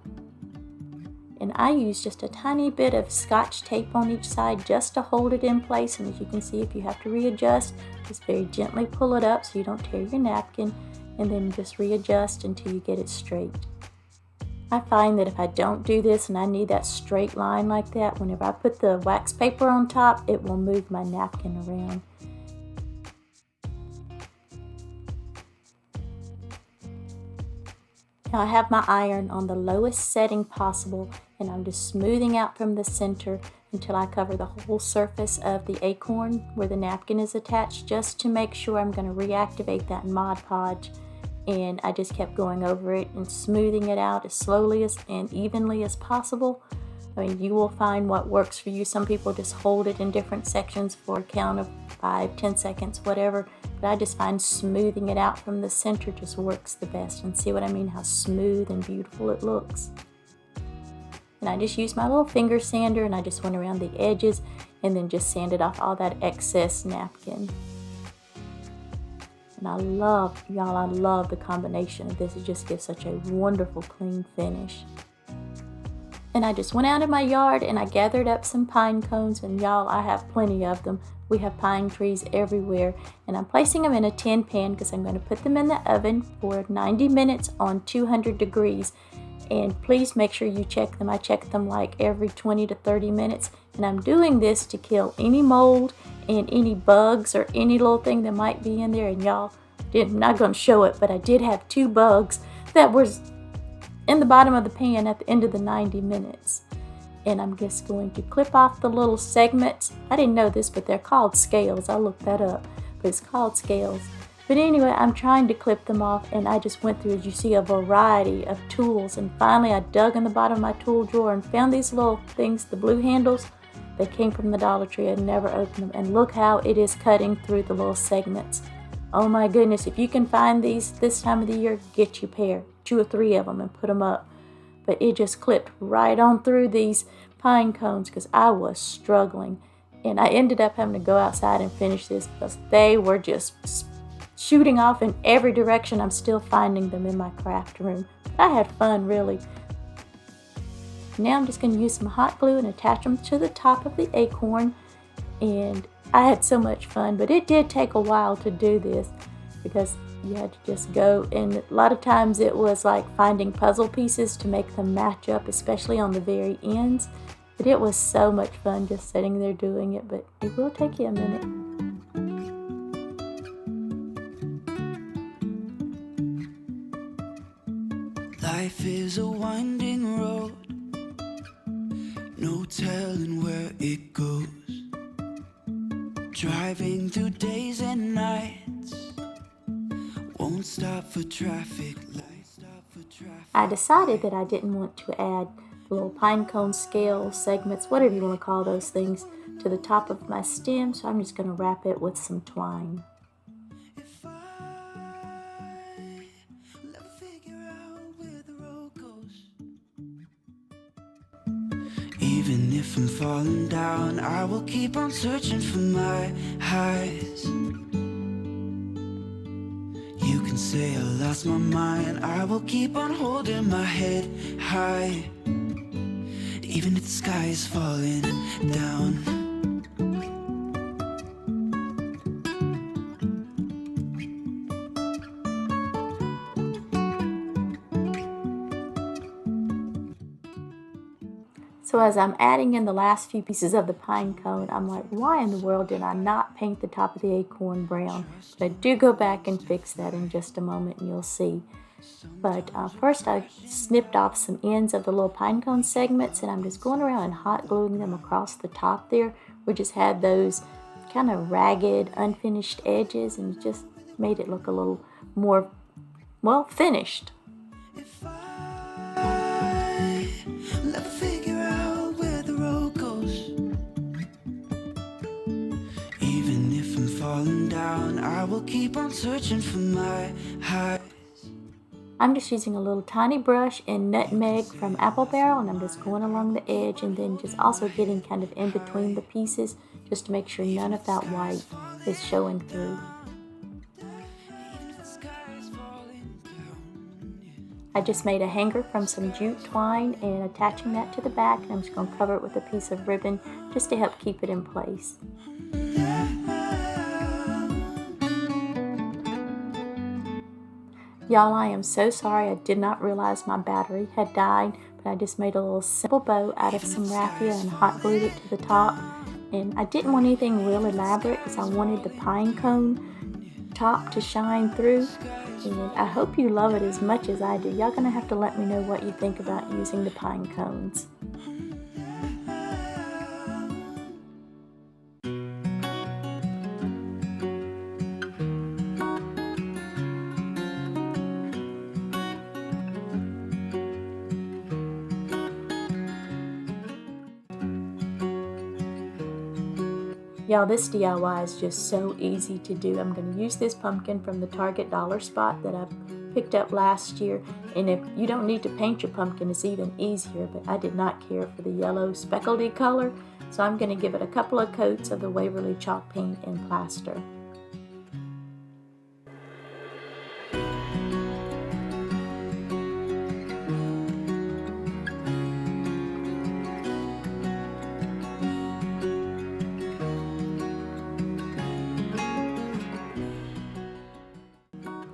And I use just a tiny bit of Scotch tape on each side just to hold it in place. And as you can see, if you have to readjust, just very gently pull it up so you don't tear your napkin, and then just readjust until you get it straight. I find that if I don't do this and I need that straight line like that, whenever I put the wax paper on top, it will move my napkin around. Now I have my iron on the lowest setting possible, and I'm just smoothing out from the center until I cover the whole surface of the acorn where the napkin is attached, just to make sure I'm going to reactivate that Mod Podge. And I just kept going over it and smoothing it out as slowly and evenly as possible. I mean, you will find what works for you. Some people just hold it in different sections for a count of 5, 10 seconds, whatever. But I just find smoothing it out from the center just works the best. And see what I mean? How smooth and beautiful it looks. And I just used my little finger sander, and I just went around the edges and then just sanded off all that excess napkin. And I love the combination of this. It just gives such a wonderful clean finish. And I just went out in my yard and I gathered up some pine cones, and y'all, I have plenty of them. We have pine trees everywhere, and I'm placing them in a tin pan because I'm going to put them in the oven for 90 minutes on 200 degrees. And please make sure you check them. I check them like every 20 to 30 minutes, and I'm doing this to kill any mold and any bugs or any little thing that might be in there. And y'all, I'm not going to show it, but I did have 2 bugs that were in the bottom of the pan at the end of the 90 minutes. And I'm just going to clip off the little segments. I didn't know this, but they're called scales. I looked that up, but it's called scales. But anyway, I'm trying to clip them off, and I just went through, as you see, a variety of tools. And finally, I dug in the bottom of my tool drawer and found these little things, the blue handles. They came from the Dollar Tree. I'd never opened them. And look how it is cutting through the little segments. Oh my goodness, if you can find these this time of the year, get you a pair, 2 or 3 of them, and put them up. But it just clipped right on through these pine cones because I was struggling. And I ended up having to go outside and finish this because they were just shooting off in every direction. I'm still finding them in my craft room. But I had fun, really. Now I'm just going to use some hot glue and attach them to the top of the acorn. And I had so much fun, but it did take a while to do this because you had to just go, and a lot of times it was like finding puzzle pieces to make them match up, especially on the very ends. But it was so much fun just sitting there doing it, but it will take you a minute. Life is a winding road, no telling where it goes. Driving through days and nights, won't stop for traffic lights. I decided that I didn't want to add little pine cone scale segments, whatever you want to call those things, to the top of my stem, so I'm just going to wrap it with some twine. If I never figure out where the road goes, even if I'm falling down, I will keep on searching for my highs. You can say I lost my mind, I will keep on holding my head high, even if the sky is falling down. So as I'm adding in the last few pieces of the pine cone, I'm like, why in the world did I not paint the top of the acorn brown? But I do go back and fix that in just a moment and you'll see. But first I snipped off some ends of the little pine cone segments and I'm just going around and hot gluing them across the top there. We just had those kind of ragged, unfinished edges and it just made it look a little more, well, finished. If I never figure out where the road goes, even if I'm falling down, I will keep on searching for my highs. I'm just using a little tiny brush and nutmeg from Apple Barrel and I'm just going along the edge and then just also getting kind of in between the pieces just to make sure none of that white is showing through. I just made a hanger from some jute twine and attaching that to the back and I'm just going to cover it with a piece of ribbon just to help keep it in place. Y'all, I am so sorry. I did not realize my battery had died, but I just made a little simple bow out of some raffia and hot glued it to the top. And I didn't want anything real elaborate because I wanted the pine cone top to shine through. And I hope you love it as much as I do. Y'all gonna have to let me know what you think about using the pine cones. Y'all, this DIY is just so easy to do. I'm going to use this pumpkin from the Target dollar spot that I picked up last year. And if you don't need to paint your pumpkin, it's even easier. But I did not care for the yellow speckledy color. So I'm going to give it a couple of coats of the Waverly chalk paint and plaster.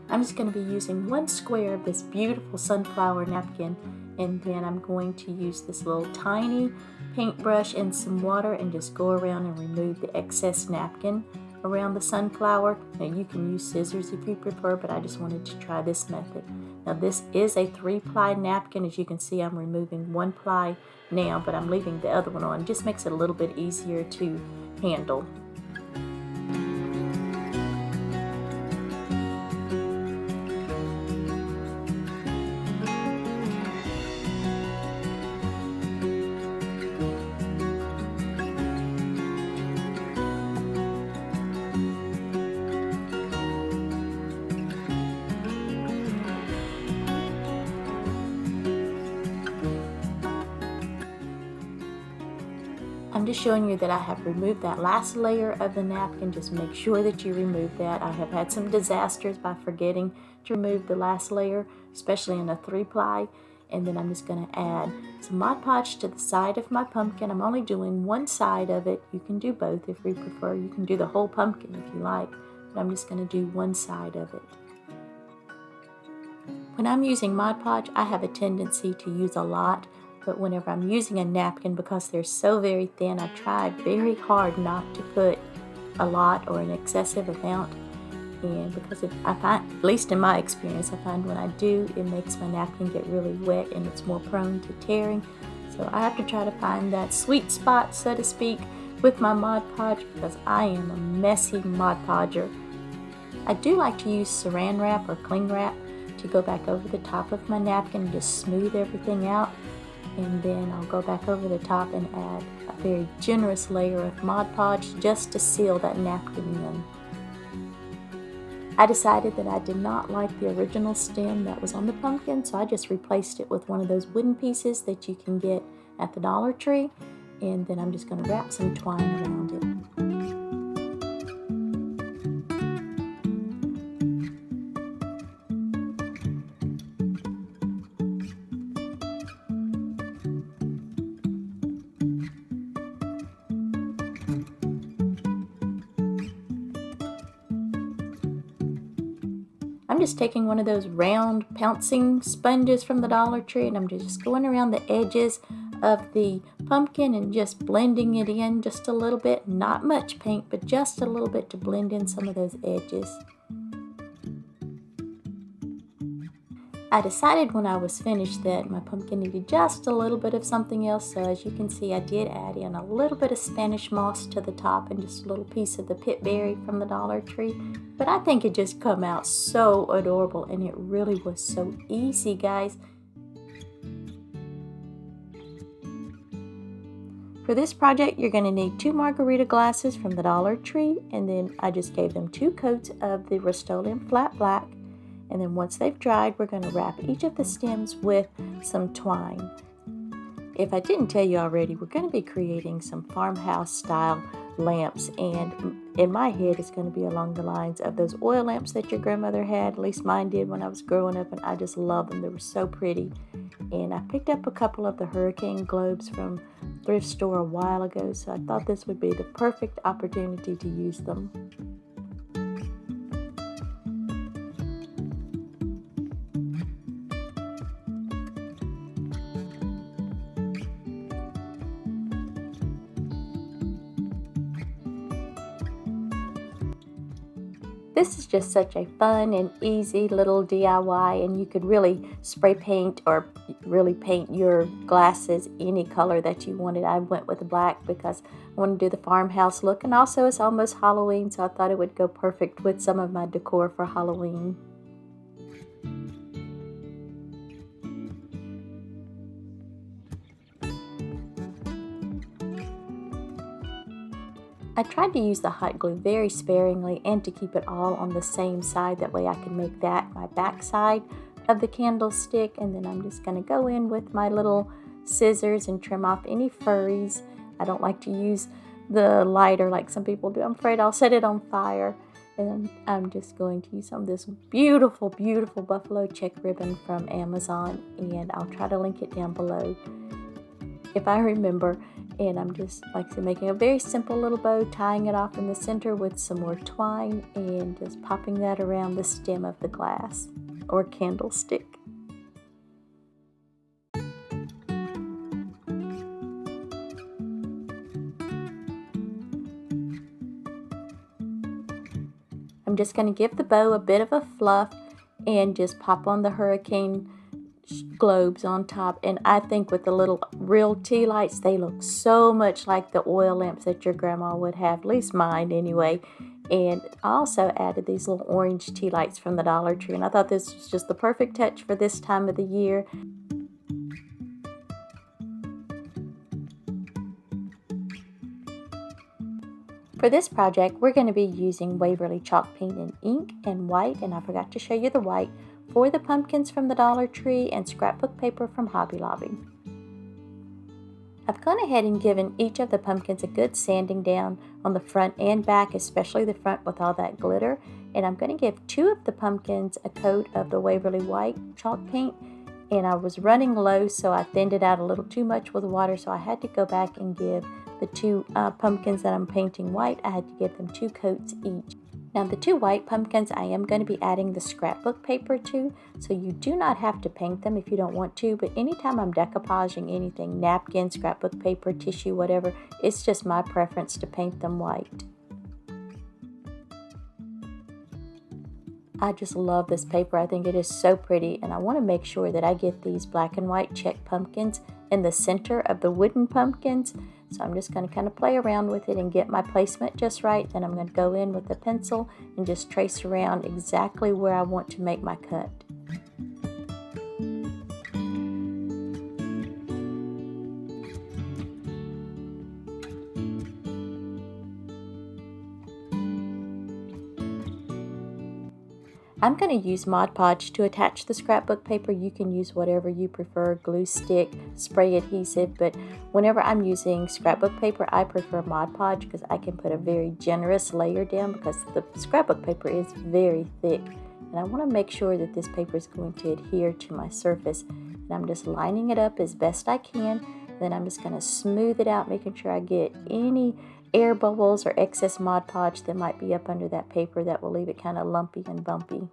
I'm just going to be using one square of this beautiful sunflower napkin and then I'm going to use this little tiny paintbrush and some water and just go around and remove the excess napkin around the sunflower. Now you can use scissors if you prefer, but I just wanted to try this method. Now this is a 3-ply napkin. As you can see, I'm removing 1 ply now, but I'm leaving the other one on. It just makes it a little bit easier to handle. I'm just showing you that I have removed that last layer of the napkin. Just make sure that you remove that. I have had some disasters by forgetting to remove the last layer, especially in a 3-ply. And then I'm just going to add some Mod Podge to the side of my pumpkin. I'm only doing one side of it. You can do both if you prefer. You can do the whole pumpkin if you like, but I'm just going to do one side of it. When I'm using Mod Podge, I have a tendency to use a lot. But whenever I'm using a napkin, because they're so very thin, I try very hard not to put a lot or an excessive amount. And because I find, at least in my experience, I find when I do, it makes my napkin get really wet and it's more prone to tearing. So I have to try to find that sweet spot, so to speak, with my Mod Podge because I am a messy Mod Podger. I do like to use saran wrap or cling wrap to go back over the top of my napkin and just smooth everything out. And then I'll go back over the top and add a very generous layer of Mod Podge just to seal that napkin in. I decided that I did not like the original stem that was on the pumpkin, so I just replaced it with one of those wooden pieces that you can get at the Dollar Tree. And then I'm just going to wrap some twine around it. I'm just taking one of those round pouncing sponges from the Dollar Tree and I'm just going around the edges of the pumpkin and just blending it in just a little bit. Not much paint, but just a little bit to blend in some of those edges. I decided when I was finished that my pumpkin needed just a little bit of something else, so as you can see I did add in a little bit of Spanish moss to the top and just a little piece of the pit berry from the Dollar Tree. But I think it just come out so adorable, and it really was so easy, guys. For this project, you're going to need 2 margarita glasses from the Dollar Tree, and then I just gave them 2 coats of the Rust-Oleum Flat Black. And then once they've dried, we're going to wrap each of the stems with some twine. If I didn't tell you already, we're going to be creating some farmhouse style lamps, and in my head it's going to be along the lines of those oil lamps that your grandmother had. At least mine did when I was growing up, and I just love them. They were so pretty. And I picked up a couple of the hurricane globes from thrift store a while ago, so I thought this would be the perfect opportunity to use them. This is just such a fun and easy little DIY, and you could really spray paint or really paint your glasses any color that you wanted. I went with the black because I want to do the farmhouse look, and also it's almost Halloween, so I thought it would go perfect with some of my decor for Halloween. I tried to use the hot glue very sparingly and to keep it all on the same side. That way I can make that my back side of the candlestick. And then I'm just going to go in with my little scissors and trim off any furries. I don't like to use the lighter like some people do. I'm afraid I'll set it on fire. And I'm just going to use some of this beautiful, beautiful buffalo check ribbon from Amazon. And I'll try to link it down below if I remember. And I'm just, like I said, making a very simple little bow, tying it off in the center with some more twine and just popping that around the stem of the glass or candlestick. I'm just going to give the bow a bit of a fluff and just pop on the hurricane globes on top. And I think with the little real tea lights, they look so much like the oil lamps that your grandma would have, at least mine anyway. And I also added these little orange tea lights from the Dollar Tree, and I thought this was just the perfect touch for this time of the year. For this project, we're going to be using Waverly chalk paint and ink and white, and I forgot to show you the white, for the pumpkins from the Dollar Tree and scrapbook paper from Hobby Lobby. I've gone ahead and given each of the pumpkins a good sanding down on the front and back, especially the front with all that glitter. And I'm going to give 2 of the pumpkins a coat of the Waverly white chalk paint. And I was running low, so I thinned it out a little too much with water, so I had to go back and give the 2 pumpkins that I'm painting white, I had to give them 2 coats each. Now the 2 white pumpkins I am going to be adding the scrapbook paper to, so you do not have to paint them if you don't want to, but anytime I'm decoupaging anything, napkin, scrapbook paper, tissue, whatever, it's just my preference to paint them white. I just love this paper. I think it is so pretty, and I want to make sure that I get these black and white check pumpkins in the center of the wooden pumpkins. So I'm just going to kind of play around with it and get my placement just right. Then I'm going to go in with a pencil and just trace around exactly where I want to make my cut. I'm going to use Mod Podge to attach the scrapbook paper. You can use whatever you prefer, glue stick, spray adhesive, but whenever I'm using scrapbook paper, I prefer Mod Podge because I can put a very generous layer down because the scrapbook paper is very thick. And I want to make sure that this paper is going to adhere to my surface. And I'm just lining it up as best I can. Then I'm just going to smooth it out, making sure I get any air bubbles or excess Mod Podge that might be up under that paper that will leave it kind of lumpy and bumpy.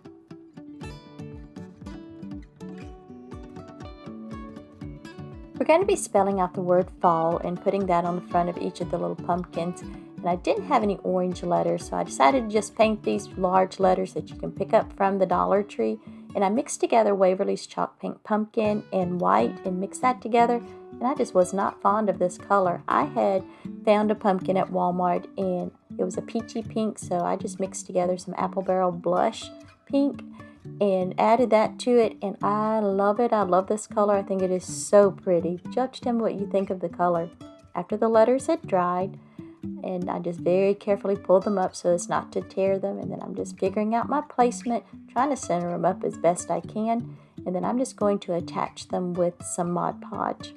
We're We're going to be spelling out the word fall and putting that on the front of each of the little pumpkins. And I didn't have any orange letters, so I decided to just paint these large letters that you can pick up from the Dollar Tree. And I mixed together Waverly's Chalk Pink Pumpkin and white and mixed that together. And I just was not fond of this color. I had found a pumpkin at Walmart and it was a peachy pink, so I just mixed together some Apple Barrel Blush Pink and added that to it, and I love it. I love this color. I think it is so pretty. Judge tell me what you think of the color. After the letters had dried, and I just very carefully pull them up so as not to tear them, and then I'm just figuring out my placement, trying to center them up as best I can, and then I'm just going to attach them with some Mod Podge.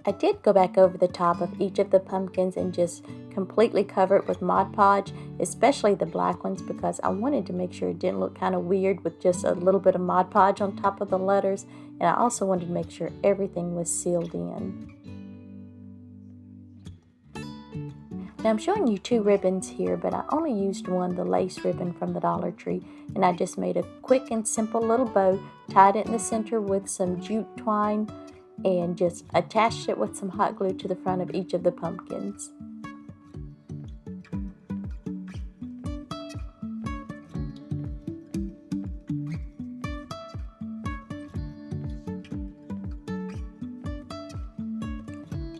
I did go back over the top of each of the pumpkins and just completely cover it with Mod Podge, especially the black ones, because I wanted to make sure it didn't look kind of weird with just a little bit of Mod Podge on top of the letters, and I also wanted to make sure everything was sealed in. Now I'm showing you two ribbons here, but I only used one, the lace ribbon from the Dollar Tree, and I just made a quick and simple little bow, tied it in the center with some jute twine, and just attached it with some hot glue to the front of each of the pumpkins.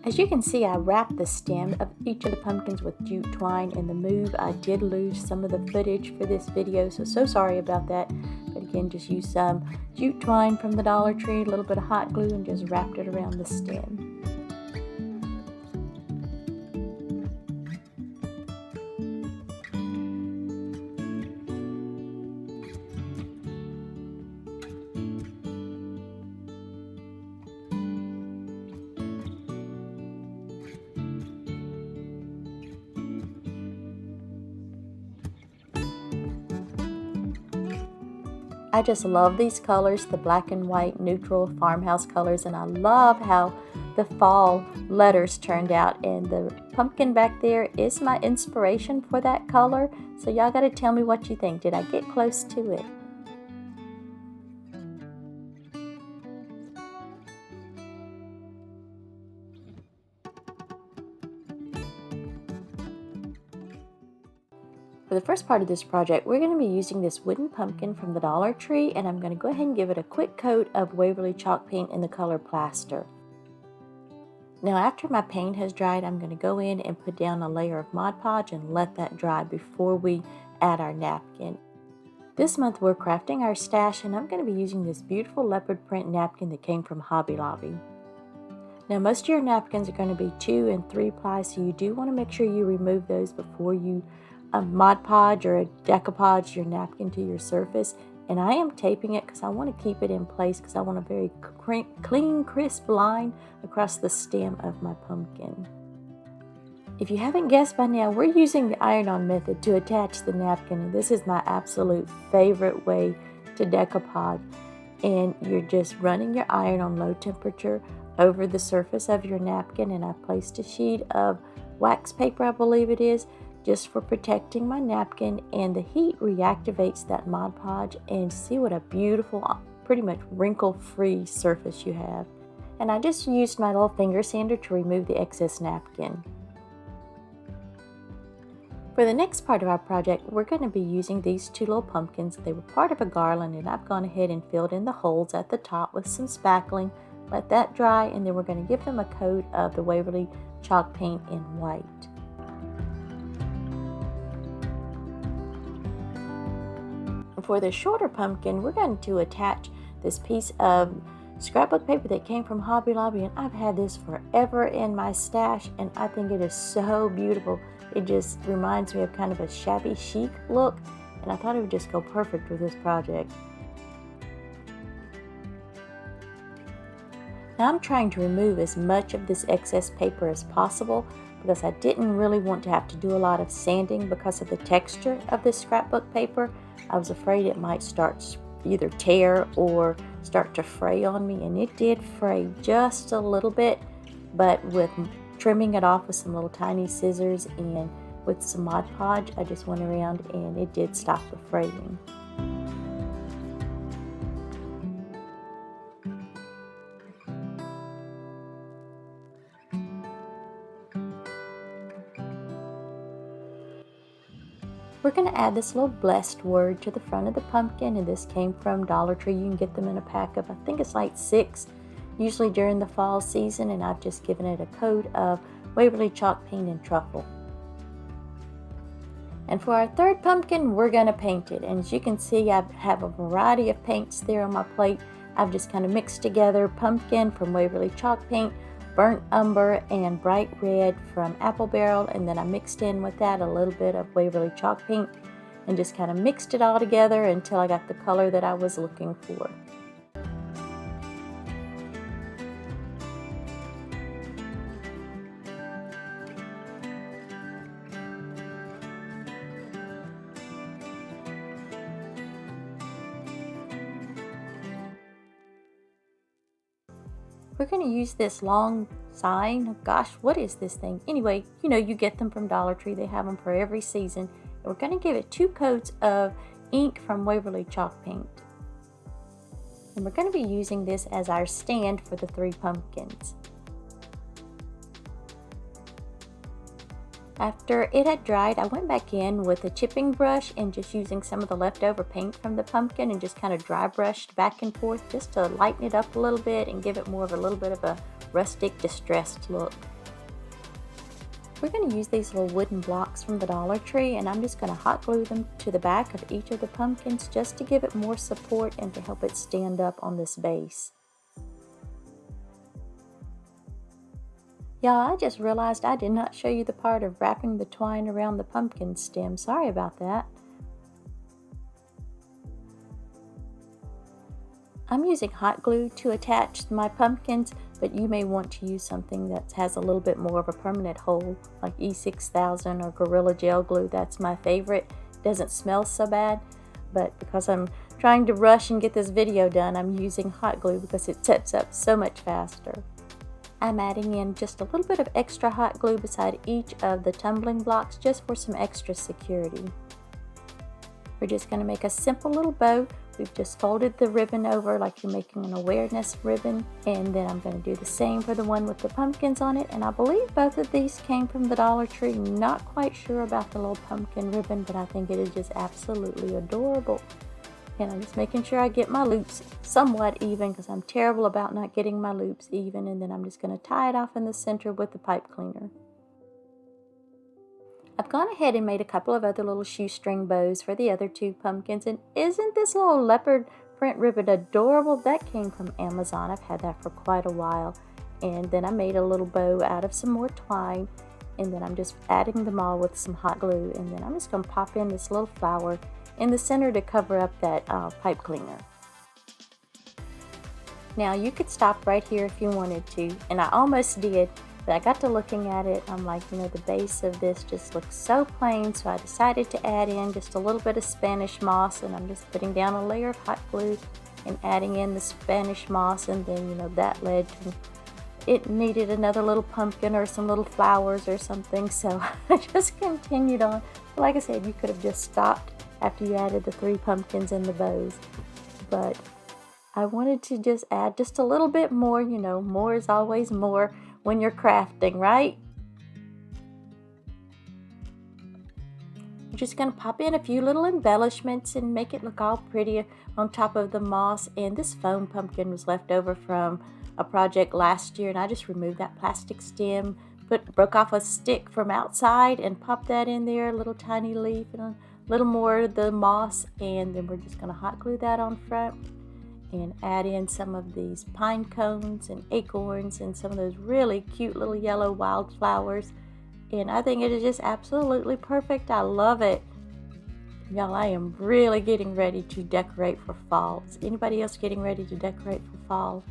As you can see, I wrapped the stem of each of the pumpkins with jute twine. In the move, I did lose some of the footage for this video, so sorry about that. But again, just use some jute twine from the Dollar Tree, a little bit of hot glue, and just wrapped it around the stem. I just love these colors, the black and white neutral farmhouse colors, and I love how the fall letters turned out, and the pumpkin back there is my inspiration for that color. So y'all gotta tell me what you think. Did I get close to it? For the first part of this project, we're going to be using this wooden pumpkin from the Dollar Tree, and I'm going to go ahead and give it a quick coat of Waverly chalk paint in the color plaster. Now after my paint has dried, I'm going to go in and put down a layer of Mod Podge and let that dry before we add our napkin. This month we're crafting our stash, and I'm going to be using this beautiful leopard print napkin that came from Hobby Lobby. Now most of your napkins are going to be 2 and 3 ply, so you do want to make sure you remove those before you Mod Podge or a decoupage your napkin to your surface. And I am taping it because I want to keep it in place because I want a very clean, crisp line across the stem of my pumpkin. If you haven't guessed by now, we're using the iron-on method to attach the napkin, and this is my absolute favorite way to decoupage. And you're just running your iron on low temperature over the surface of your napkin, and I've placed a sheet of wax paper, I believe it is, just for protecting my napkin, and the heat reactivates that Mod Podge, and see what a beautiful, pretty much wrinkle-free surface you have. And I just used my little finger sander to remove the excess napkin. For the next part of our project, we're going to be using these two little pumpkins. They were part of a garland, and I've gone ahead and filled in the holes at the top with some spackling. Let that dry, and then we're going to give them a coat of the Waverly chalk paint in white. For the shorter pumpkin, we're going to attach this piece of scrapbook paper that came from Hobby Lobby, and I've had this forever in my stash, and I think it is so beautiful. It just reminds me of kind of a shabby chic look, and I thought it would just go perfect with this project. Now I'm trying to remove as much of this excess paper as possible because I didn't really want to have to do a lot of sanding because of the texture of this scrapbook paper. I was afraid it might start either tear or start to fray on me, and it did fray just a little bit, but with trimming it off with some little tiny scissors and with some Mod Podge, I just went around and it did stop the fraying. We're going to add this little blessed word to the front of the pumpkin, and this came from Dollar Tree. You can get them in a pack of, I think it's like 6, usually during the fall season, and I've just given it a coat of Waverly chalk paint and truffle. And for our third pumpkin, we're going to paint it. And as you can see, I have a variety of paints there on my plate. I've just kind of mixed together pumpkin from Waverly chalk paint, burnt umber, and bright red from apple barrel. And then I mixed in with that a little bit of Waverly chalk paint and just kind of mixed it all together until I got the color that I was looking for. We're going to use this long sign. Gosh, what is this thing? Anyway, you get them from Dollar Tree. They have them for every season. And we're going to give it 2 coats of ink from Waverly chalk paint. And we're going to be using this as our stand for the 3 pumpkins. After it had dried, I went back in with a chipping brush and just using some of the leftover paint from the pumpkin and just kind of dry brushed back and forth just to lighten it up a little bit and give it more of a little bit of a rustic, distressed look. We're going to use these little wooden blocks from the Dollar Tree, and I'm just going to hot glue them to the back of each of the pumpkins just to give it more support and to help it stand up on this base. Y'all, I just realized I did not show you the part of wrapping the twine around the pumpkin stem. Sorry about that. I'm using hot glue to attach my pumpkins, but you may want to use something that has a little bit more of a permanent hold, like E6000 or Gorilla Gel Glue. That's my favorite. It doesn't smell so bad, but because I'm trying to rush and get this video done, I'm using hot glue because it sets up so much faster. I'm adding in just a little bit of extra hot glue beside each of the tumbling blocks just for some extra security. We're just going to make a simple little bow. We've just folded the ribbon over like you're making an awareness ribbon, and then I'm going to do the same for the one with the pumpkins on it. And I believe both of these came from the Dollar Tree. Not quite sure about the little pumpkin ribbon, but I think it is just absolutely adorable. And I'm just making sure I get my loops somewhat even because I'm terrible about not getting my loops even. And then I'm just going to tie it off in the center with the pipe cleaner. I've gone ahead and made a couple of other little shoestring bows for the other 2 pumpkins. And isn't this little leopard print ribbon adorable? That came from Amazon. I've had that for quite a while. And then I made a little bow out of some more twine. And then I'm just adding them all with some hot glue. And then I'm just going to pop in this little flower in the center to cover up that pipe cleaner. Now you could stop right here if you wanted to, and I almost did, but I got to looking at it. I'm like, the base of this just looks so plain, so I decided to add in just a little bit of Spanish moss, and I'm just putting down a layer of hot glue and adding in the Spanish moss, and then that led to it needed another little pumpkin or some little flowers or something, so I just continued on. Like I said, you could have just stopped after you added the 3 pumpkins and the bows, but I wanted to just add just a little bit more. More is always more when you're crafting, right? I'm just going to pop in a few little embellishments and make it look all pretty on top of the moss. And this foam pumpkin was left over from a project last year, and I just removed that plastic stem, broke off a stick from outside and popped that in there, a little tiny leaf and a little more of the moss, and then we're just going to hot glue that on front and add in some of these pine cones and acorns and some of those really cute little yellow wildflowers. And I think it is just absolutely perfect. I love it. Y'all, I am really getting ready to decorate for fall. Is anybody else getting ready to decorate for fall?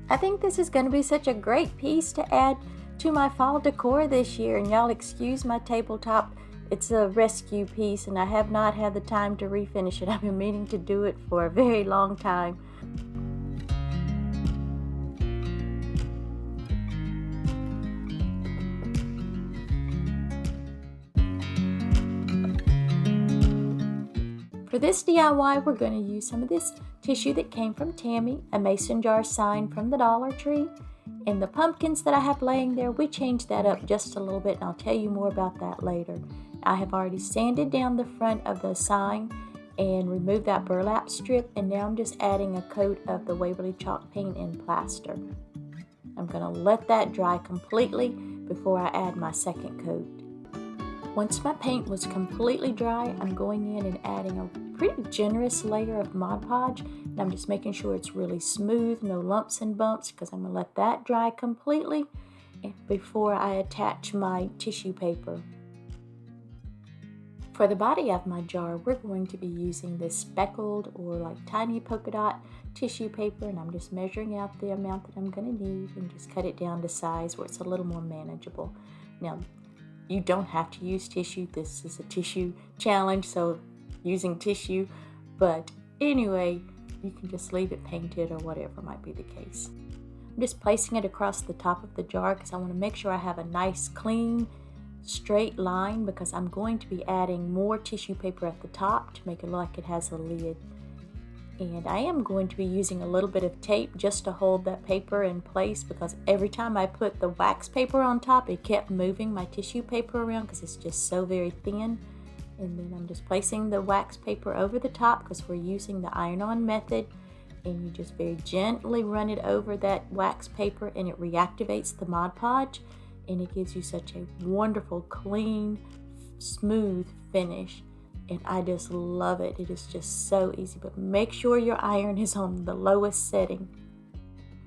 I think this is going to be such a great piece to add to my fall decor this year. And y'all excuse my tabletop. It's a rescue piece and I have not had the time to refinish it. I've been meaning to do it for a very long time. For this DIY, we're going to use some of this tissue that came from Tammy, a mason jar sign from the Dollar Tree, and the pumpkins that I have laying there, we changed that up just a little bit, and I'll tell you more about that later. I have already sanded down the front of the sign and removed that burlap strip, and now I'm just adding a coat of the Waverly chalk paint and plaster. I'm going to let that dry completely before I add my second coat. Once my paint was completely dry, I'm going in and adding a pretty generous layer of Mod Podge, and I'm just making sure it's really smooth, no lumps and bumps, because I'm going to let that dry completely before I attach my tissue paper. For the body of my jar, we're going to be using this speckled or like tiny polka dot tissue paper, and I'm just measuring out the amount that I'm going to need and just cut it down to size where it's a little more manageable. Now, you don't have to use tissue. This is a tissue challenge, so using tissue, but anyway, you can just leave it painted or whatever might be the case. I'm just placing it across the top of the jar because I want to make sure I have a nice clean straight line, because I'm going to be adding more tissue paper at the top to make it look like it has a lid. And I am going to be using a little bit of tape just to hold that paper in place, because every time I put the wax paper on top, it kept moving my tissue paper around because it's just so very thin. And then I'm just placing the wax paper over the top because we're using the iron-on method, and you just very gently run it over that wax paper and it reactivates the Mod Podge, and it gives you such a wonderful, clean, smooth finish. And I just love it. It is just so easy, but make sure your iron is on the lowest setting.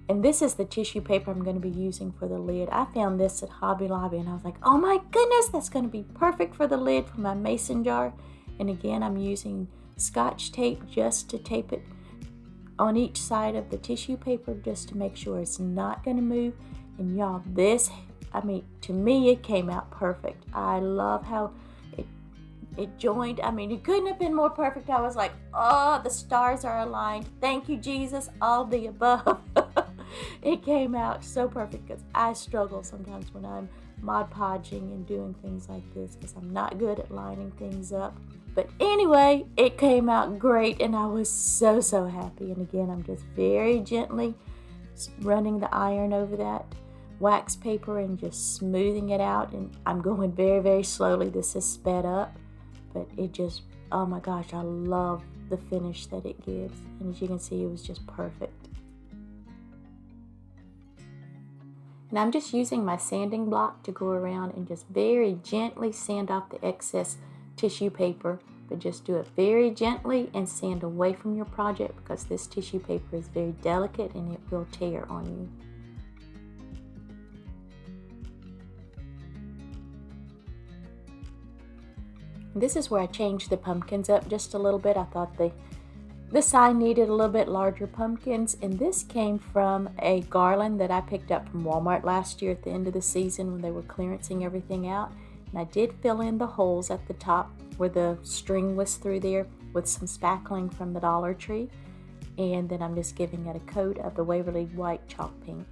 And this is the tissue paper I'm going to be using for the lid. I found this at Hobby Lobby, and I was like, oh my goodness, that's going to be perfect for the lid for my mason jar. And again, I'm using Scotch tape just to tape it on each side of the tissue paper just to make sure it's not going to move. And y'all, to me, it came out perfect. I love how it joined. It couldn't have been more perfect. I was like, oh, the stars are aligned. Thank you, Jesus, all the above. It came out so perfect because I struggle sometimes when I'm Mod Podging and doing things like this because I'm not good at lining things up. But anyway, it came out great, and I was so, so happy. And again, I'm just very gently running the iron over that wax paper and just smoothing it out. And I'm going very, very slowly. This is sped up. But it just, oh my gosh, I love the finish that it gives. And as you can see, it was just perfect. And I'm just using my sanding block to go around and just very gently sand off the excess tissue paper. But just do it very gently and sand away from your project, because this tissue paper is very delicate and it will tear on you. This is where I changed the pumpkins up just a little bit. I thought the sign needed a little bit larger pumpkins, and this came from a garland that I picked up from Walmart last year at the end of the season when they were clearancing everything out. And I did fill in the holes at the top where the string was through there with some spackling from the Dollar Tree, and then I'm just giving it a coat of the Waverly white chalk paint.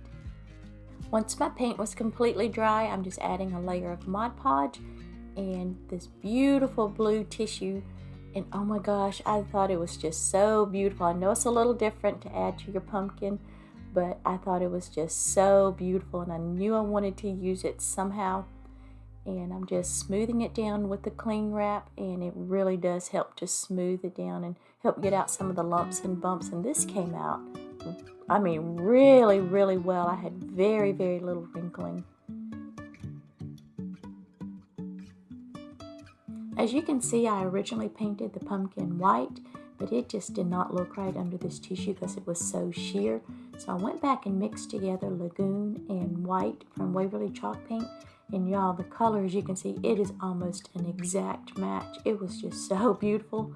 Once my paint was completely dry, I'm just adding a layer of Mod Podge and this beautiful blue tissue, and oh my gosh, I thought it was just so beautiful. I know it's a little different to add to your pumpkin, but I thought it was just so beautiful, and I knew I wanted to use it somehow. And I'm just smoothing it down with the cling wrap, and it really does help to smooth it down and help get out some of the lumps and bumps. And this came out, really, really well. I had very, very little wrinkling. As you can see, I originally painted the pumpkin white, but it just did not look right under this tissue because it was so sheer. So I went back and mixed together Lagoon and white from Waverly chalk paint. And y'all, the color, as you can see, it is almost an exact match. It was just so beautiful.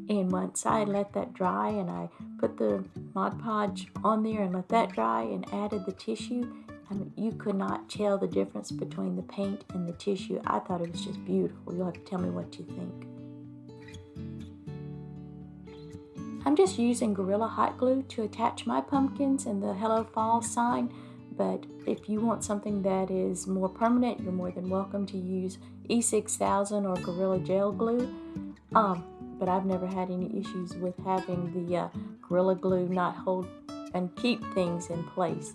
And once I let that dry and I put the Mod Podge on there and let that dry and added the tissue, you could not tell the difference between the paint and the tissue. I thought it was just beautiful. You'll have to tell me what you think. I'm just using Gorilla Hot Glue to attach my pumpkins and the Hello Fall sign, but if you want something that is more permanent, you're more than welcome to use E6000 or Gorilla Gel Glue. but I've never had any issues with having the Gorilla Glue not hold and keep things in place.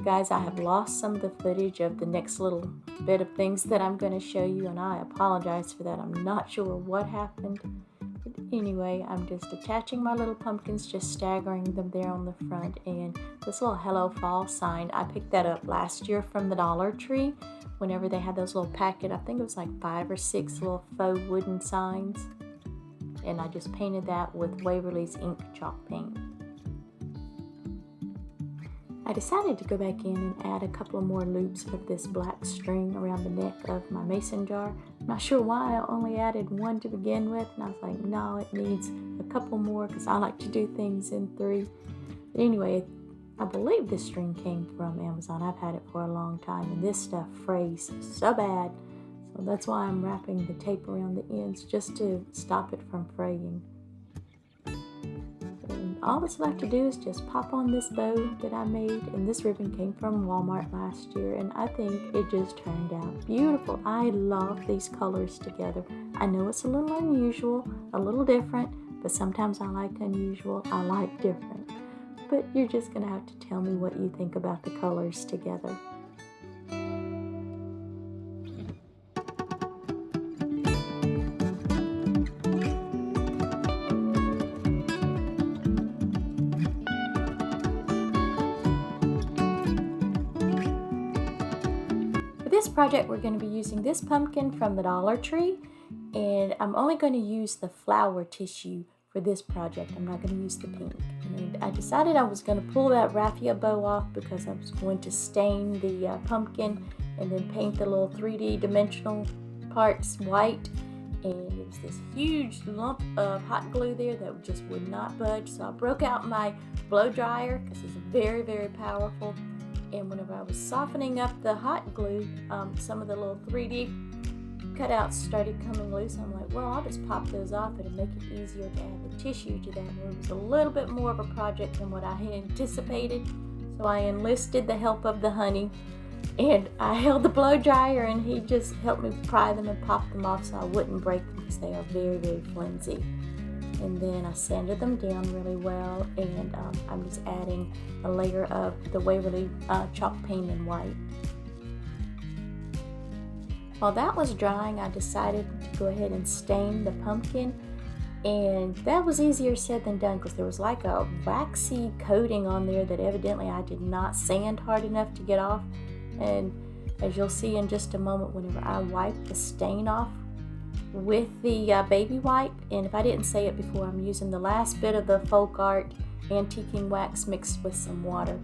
Guys, I have lost some of the footage of the next little bit of things that I'm going to show you, and I apologize for that. I'm not sure what happened. But anyway, I'm just attaching my little pumpkins, just staggering them there on the front. And this little Hello Fall sign, I picked that up last year from the Dollar Tree. Whenever they had those little packet, I think it was like 5 or 6 little faux wooden signs. And I just painted that with Waverly's ink chalk paint. I decided to go back in and add a couple of more loops of this black string around the neck of my mason jar. I'm not sure why I only added 1 to begin with, and I was like, no, it needs a couple more because I like to do things in 3. But anyway, I believe this string came from Amazon. I've had it for a long time, and this stuff frays so bad. So that's why I'm wrapping the tape around the ends, just to stop it from fraying. And all that's left to do is just pop on this bow that I made, and this ribbon came from Walmart last year, and I think it just turned out beautiful. I love these colors together. I know it's a little unusual, a little different, but sometimes I like unusual, I like different. But you're just gonna have to tell me what you think about the colors together. For this project, we're going to be using this pumpkin from the Dollar Tree, and I'm only going to use the flower tissue for this project. I'm not going to use the pink. And I decided I was going to pull that raffia bow off because I was going to stain the pumpkin and then paint the little 3D dimensional parts white. And it was this huge lump of hot glue there that just would not budge. So I broke out my blow dryer because it's very, very powerful. And whenever I was softening up the hot glue, some of the little 3D cutouts started coming loose. I'm like, well, I'll just pop those off. It'll make it easier to add the tissue to that. Well, it was a little bit more of a project than what I had anticipated. So I enlisted the help of the honey, and I held the blow dryer, and he just helped me pry them and pop them off so I wouldn't break them because they are very, very flimsy. And then I sanded them down really well, and I'm just adding a layer of the Waverly chalk paint in white. While that was drying, I decided to go ahead and stain the pumpkin, and that was easier said than done because there was like a waxy coating on there that evidently I did not sand hard enough to get off. And as you'll see in just a moment, whenever I wipe the stain off with the baby wipe, and if I didn't say it before, I'm using the last bit of the folk art antiquing wax mixed with some water.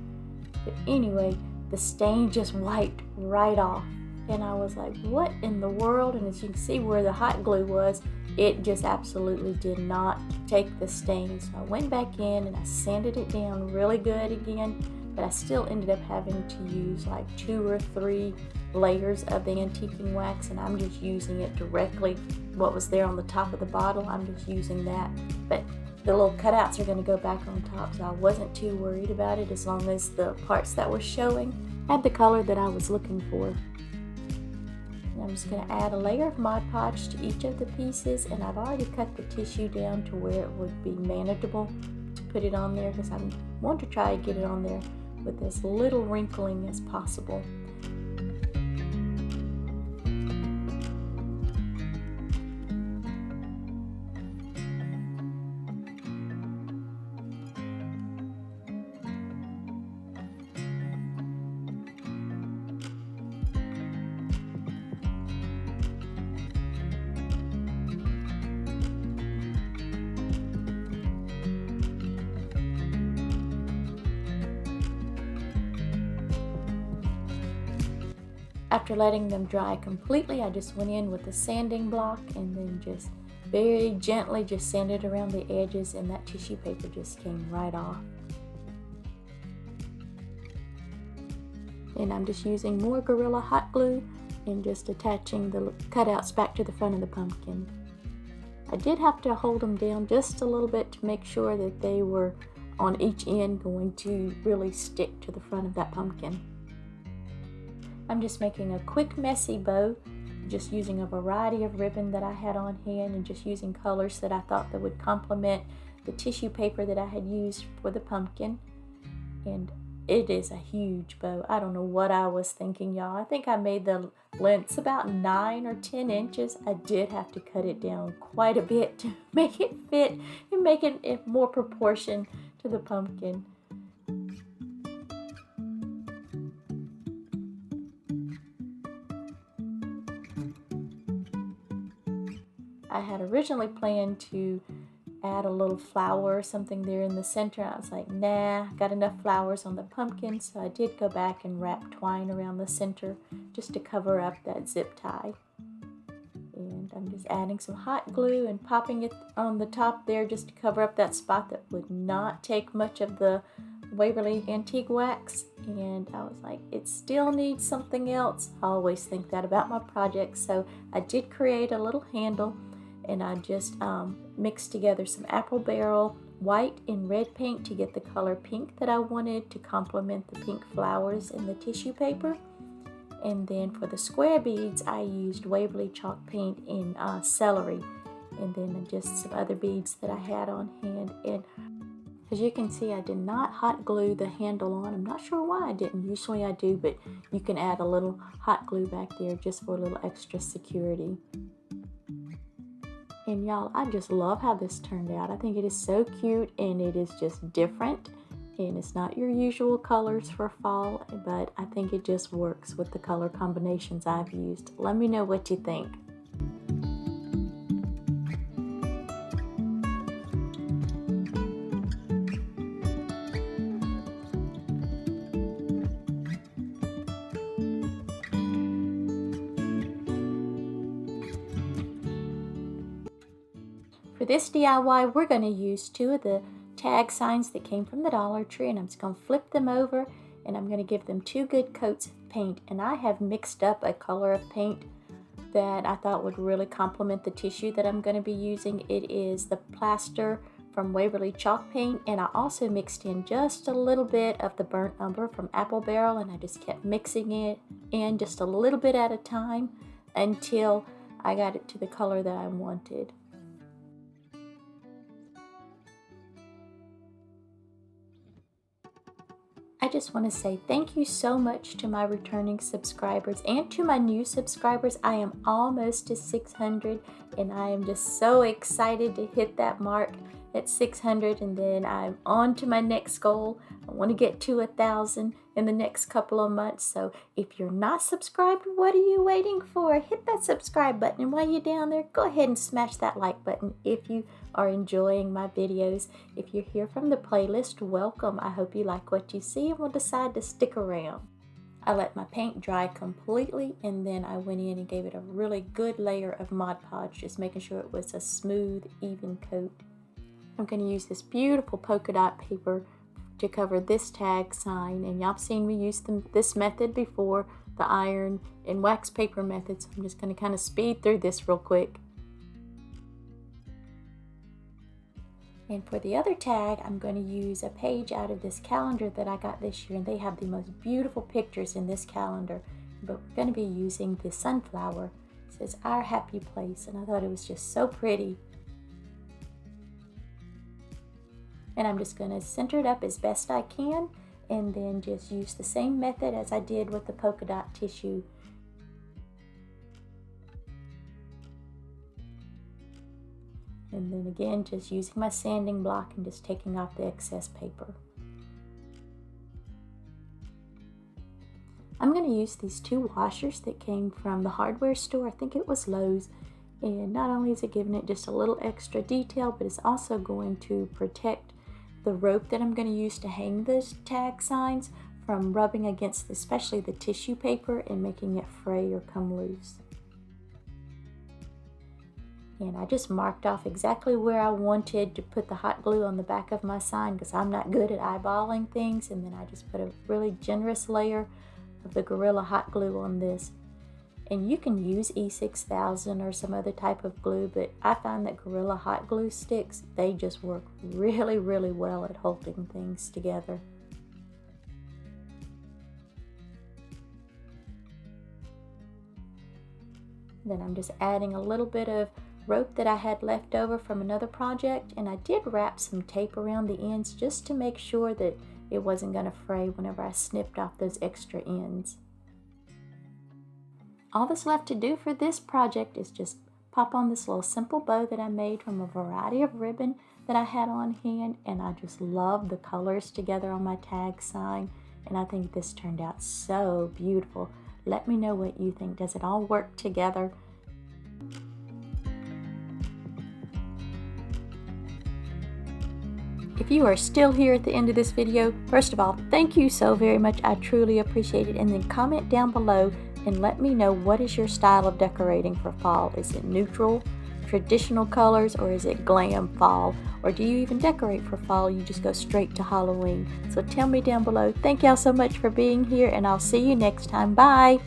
But anyway, the stain just wiped right off. And I was like, what in the world? And as you can see where the hot glue was, it just absolutely did not take the stain. So I went back in and I sanded it down really good again, but I still ended up having to use like 2 or 3 layers of the antiquing wax, and I'm just using it directly, what was there on the top of the bottle, I'm just using that. But the little cutouts are going to go back on top, so I wasn't too worried about it as long as the parts that were showing had the color that I was looking for. I'm just going to add a layer of Mod Podge to each of the pieces, and I've already cut the tissue down to where it would be manageable to put it on there because I want to try to get it on there with as little wrinkling as possible. After letting them dry completely, I just went in with a sanding block and then just very gently just sanded around the edges, and that tissue paper just came right off. And I'm just using more Gorilla hot glue and just attaching the cutouts back to the front of the pumpkin. I did have to hold them down just a little bit to make sure that they were on each end going to really stick to the front of that pumpkin. I'm just making a quick messy bow, just using a variety of ribbon that I had on hand and just using colors that I thought that would complement the tissue paper that I had used for the pumpkin. And it is a huge bow. I don't know what I was thinking, y'all. I think I made the lengths about 9 or 10 inches. I did have to cut it down quite a bit to make it fit and make it in more proportion to the pumpkin. I had originally planned to add a little flower or something there in the center. I was like, nah, got enough flowers on the pumpkin, so I did go back and wrap twine around the center just to cover up that zip tie. And I'm just adding some hot glue and popping it on the top there just to cover up that spot that would not take much of the Waverly Antique Wax. And I was like, it still needs something else. I always think that about my projects. So I did create a little handle, and I just mixed together some apple barrel white and red paint to get the color pink that I wanted to complement the pink flowers in the tissue paper. And then for the square beads, I used Waverly chalk paint in celery, and then just some other beads that I had on hand. And as you can see, I did not hot glue the handle on. I'm not sure why I didn't. Usually I do, but you can add a little hot glue back there just for a little extra security. And y'all, I just love how this turned out. I think it is so cute, and it is just different, and it's not your usual colors for fall, but I think it just works with the color combinations I've used. Let me know what you think. For this DIY, we're going to use 2 of the tag signs that came from the Dollar Tree, and I'm just going to flip them over, and I'm going to give them 2 good coats of paint. And I have mixed up a color of paint that I thought would really complement the tissue that I'm going to be using. It is the plaster from Waverly chalk paint, and I also mixed in just a little bit of the burnt umber from apple barrel, and I just kept mixing it in just a little bit at a time until I got it to the color that I wanted. I just want to say thank you so much to my returning subscribers and to my new subscribers. I am almost to 600, and I am just so excited to hit that mark at 600, and then I'm on to my next goal. I want to get to 1,000 in the next couple of months. So if you're not subscribed, what are you waiting for? Hit that subscribe button, and while you're down there, go ahead and smash that like button if you are enjoying my videos. If you're here from the playlist, welcome. I hope you like what you see and will decide to stick around. I let my paint dry completely, and then I went in and gave it a really good layer of Mod Podge, just making sure it was a smooth, even coat. I'm going to use this beautiful polka dot paper to cover this tag sign, and y'all have seen me use this method before, the iron and wax paper method, so I'm just going to kind of speed through this real quick. And for the other tag, I'm going to use a page out of this calendar that I got this year, and they have the most beautiful pictures in this calendar. But we're going to be using the sunflower. It says Our Happy Place, and I thought it was just so pretty. And I'm just going to center it up as best I can, and then just use the same method as I did with the polka dot tissue. And then again, just using my sanding block and just taking off the excess paper. I'm going to use these 2 washers that came from the hardware store. I think it was Lowe's. And not only is it giving it just a little extra detail, but it's also going to protect the rope that I'm going to use to hang the tag signs from rubbing against especially the tissue paper and making it fray or come loose. And I just marked off exactly where I wanted to put the hot glue on the back of my sign, because I'm not good at eyeballing things. And then I just put a really generous layer of the Gorilla hot glue on this. And you can use E6000 or some other type of glue, but I find that Gorilla hot glue sticks, they just work really, really well at holding things together. Then I'm just adding a little bit of rope that I had left over from another project, and I did wrap some tape around the ends just to make sure that it wasn't going to fray whenever I snipped off those extra ends. All that's left to do for this project is just pop on this little simple bow that I made from a variety of ribbon that I had on hand, and I just love the colors together on my tag sign, and I think this turned out so beautiful. Let me know what you think. Does it all work together? If you are still here at the end of this video, first of all, thank you so very much. I truly appreciate it. And then comment down below and let me know, what is your style of decorating for fall? Is it neutral, traditional colors, or is it glam fall? Or do you even decorate for fall? You just go straight to Halloween? So tell me down below. Thank y'all so much for being here, and I'll see you next time. Bye!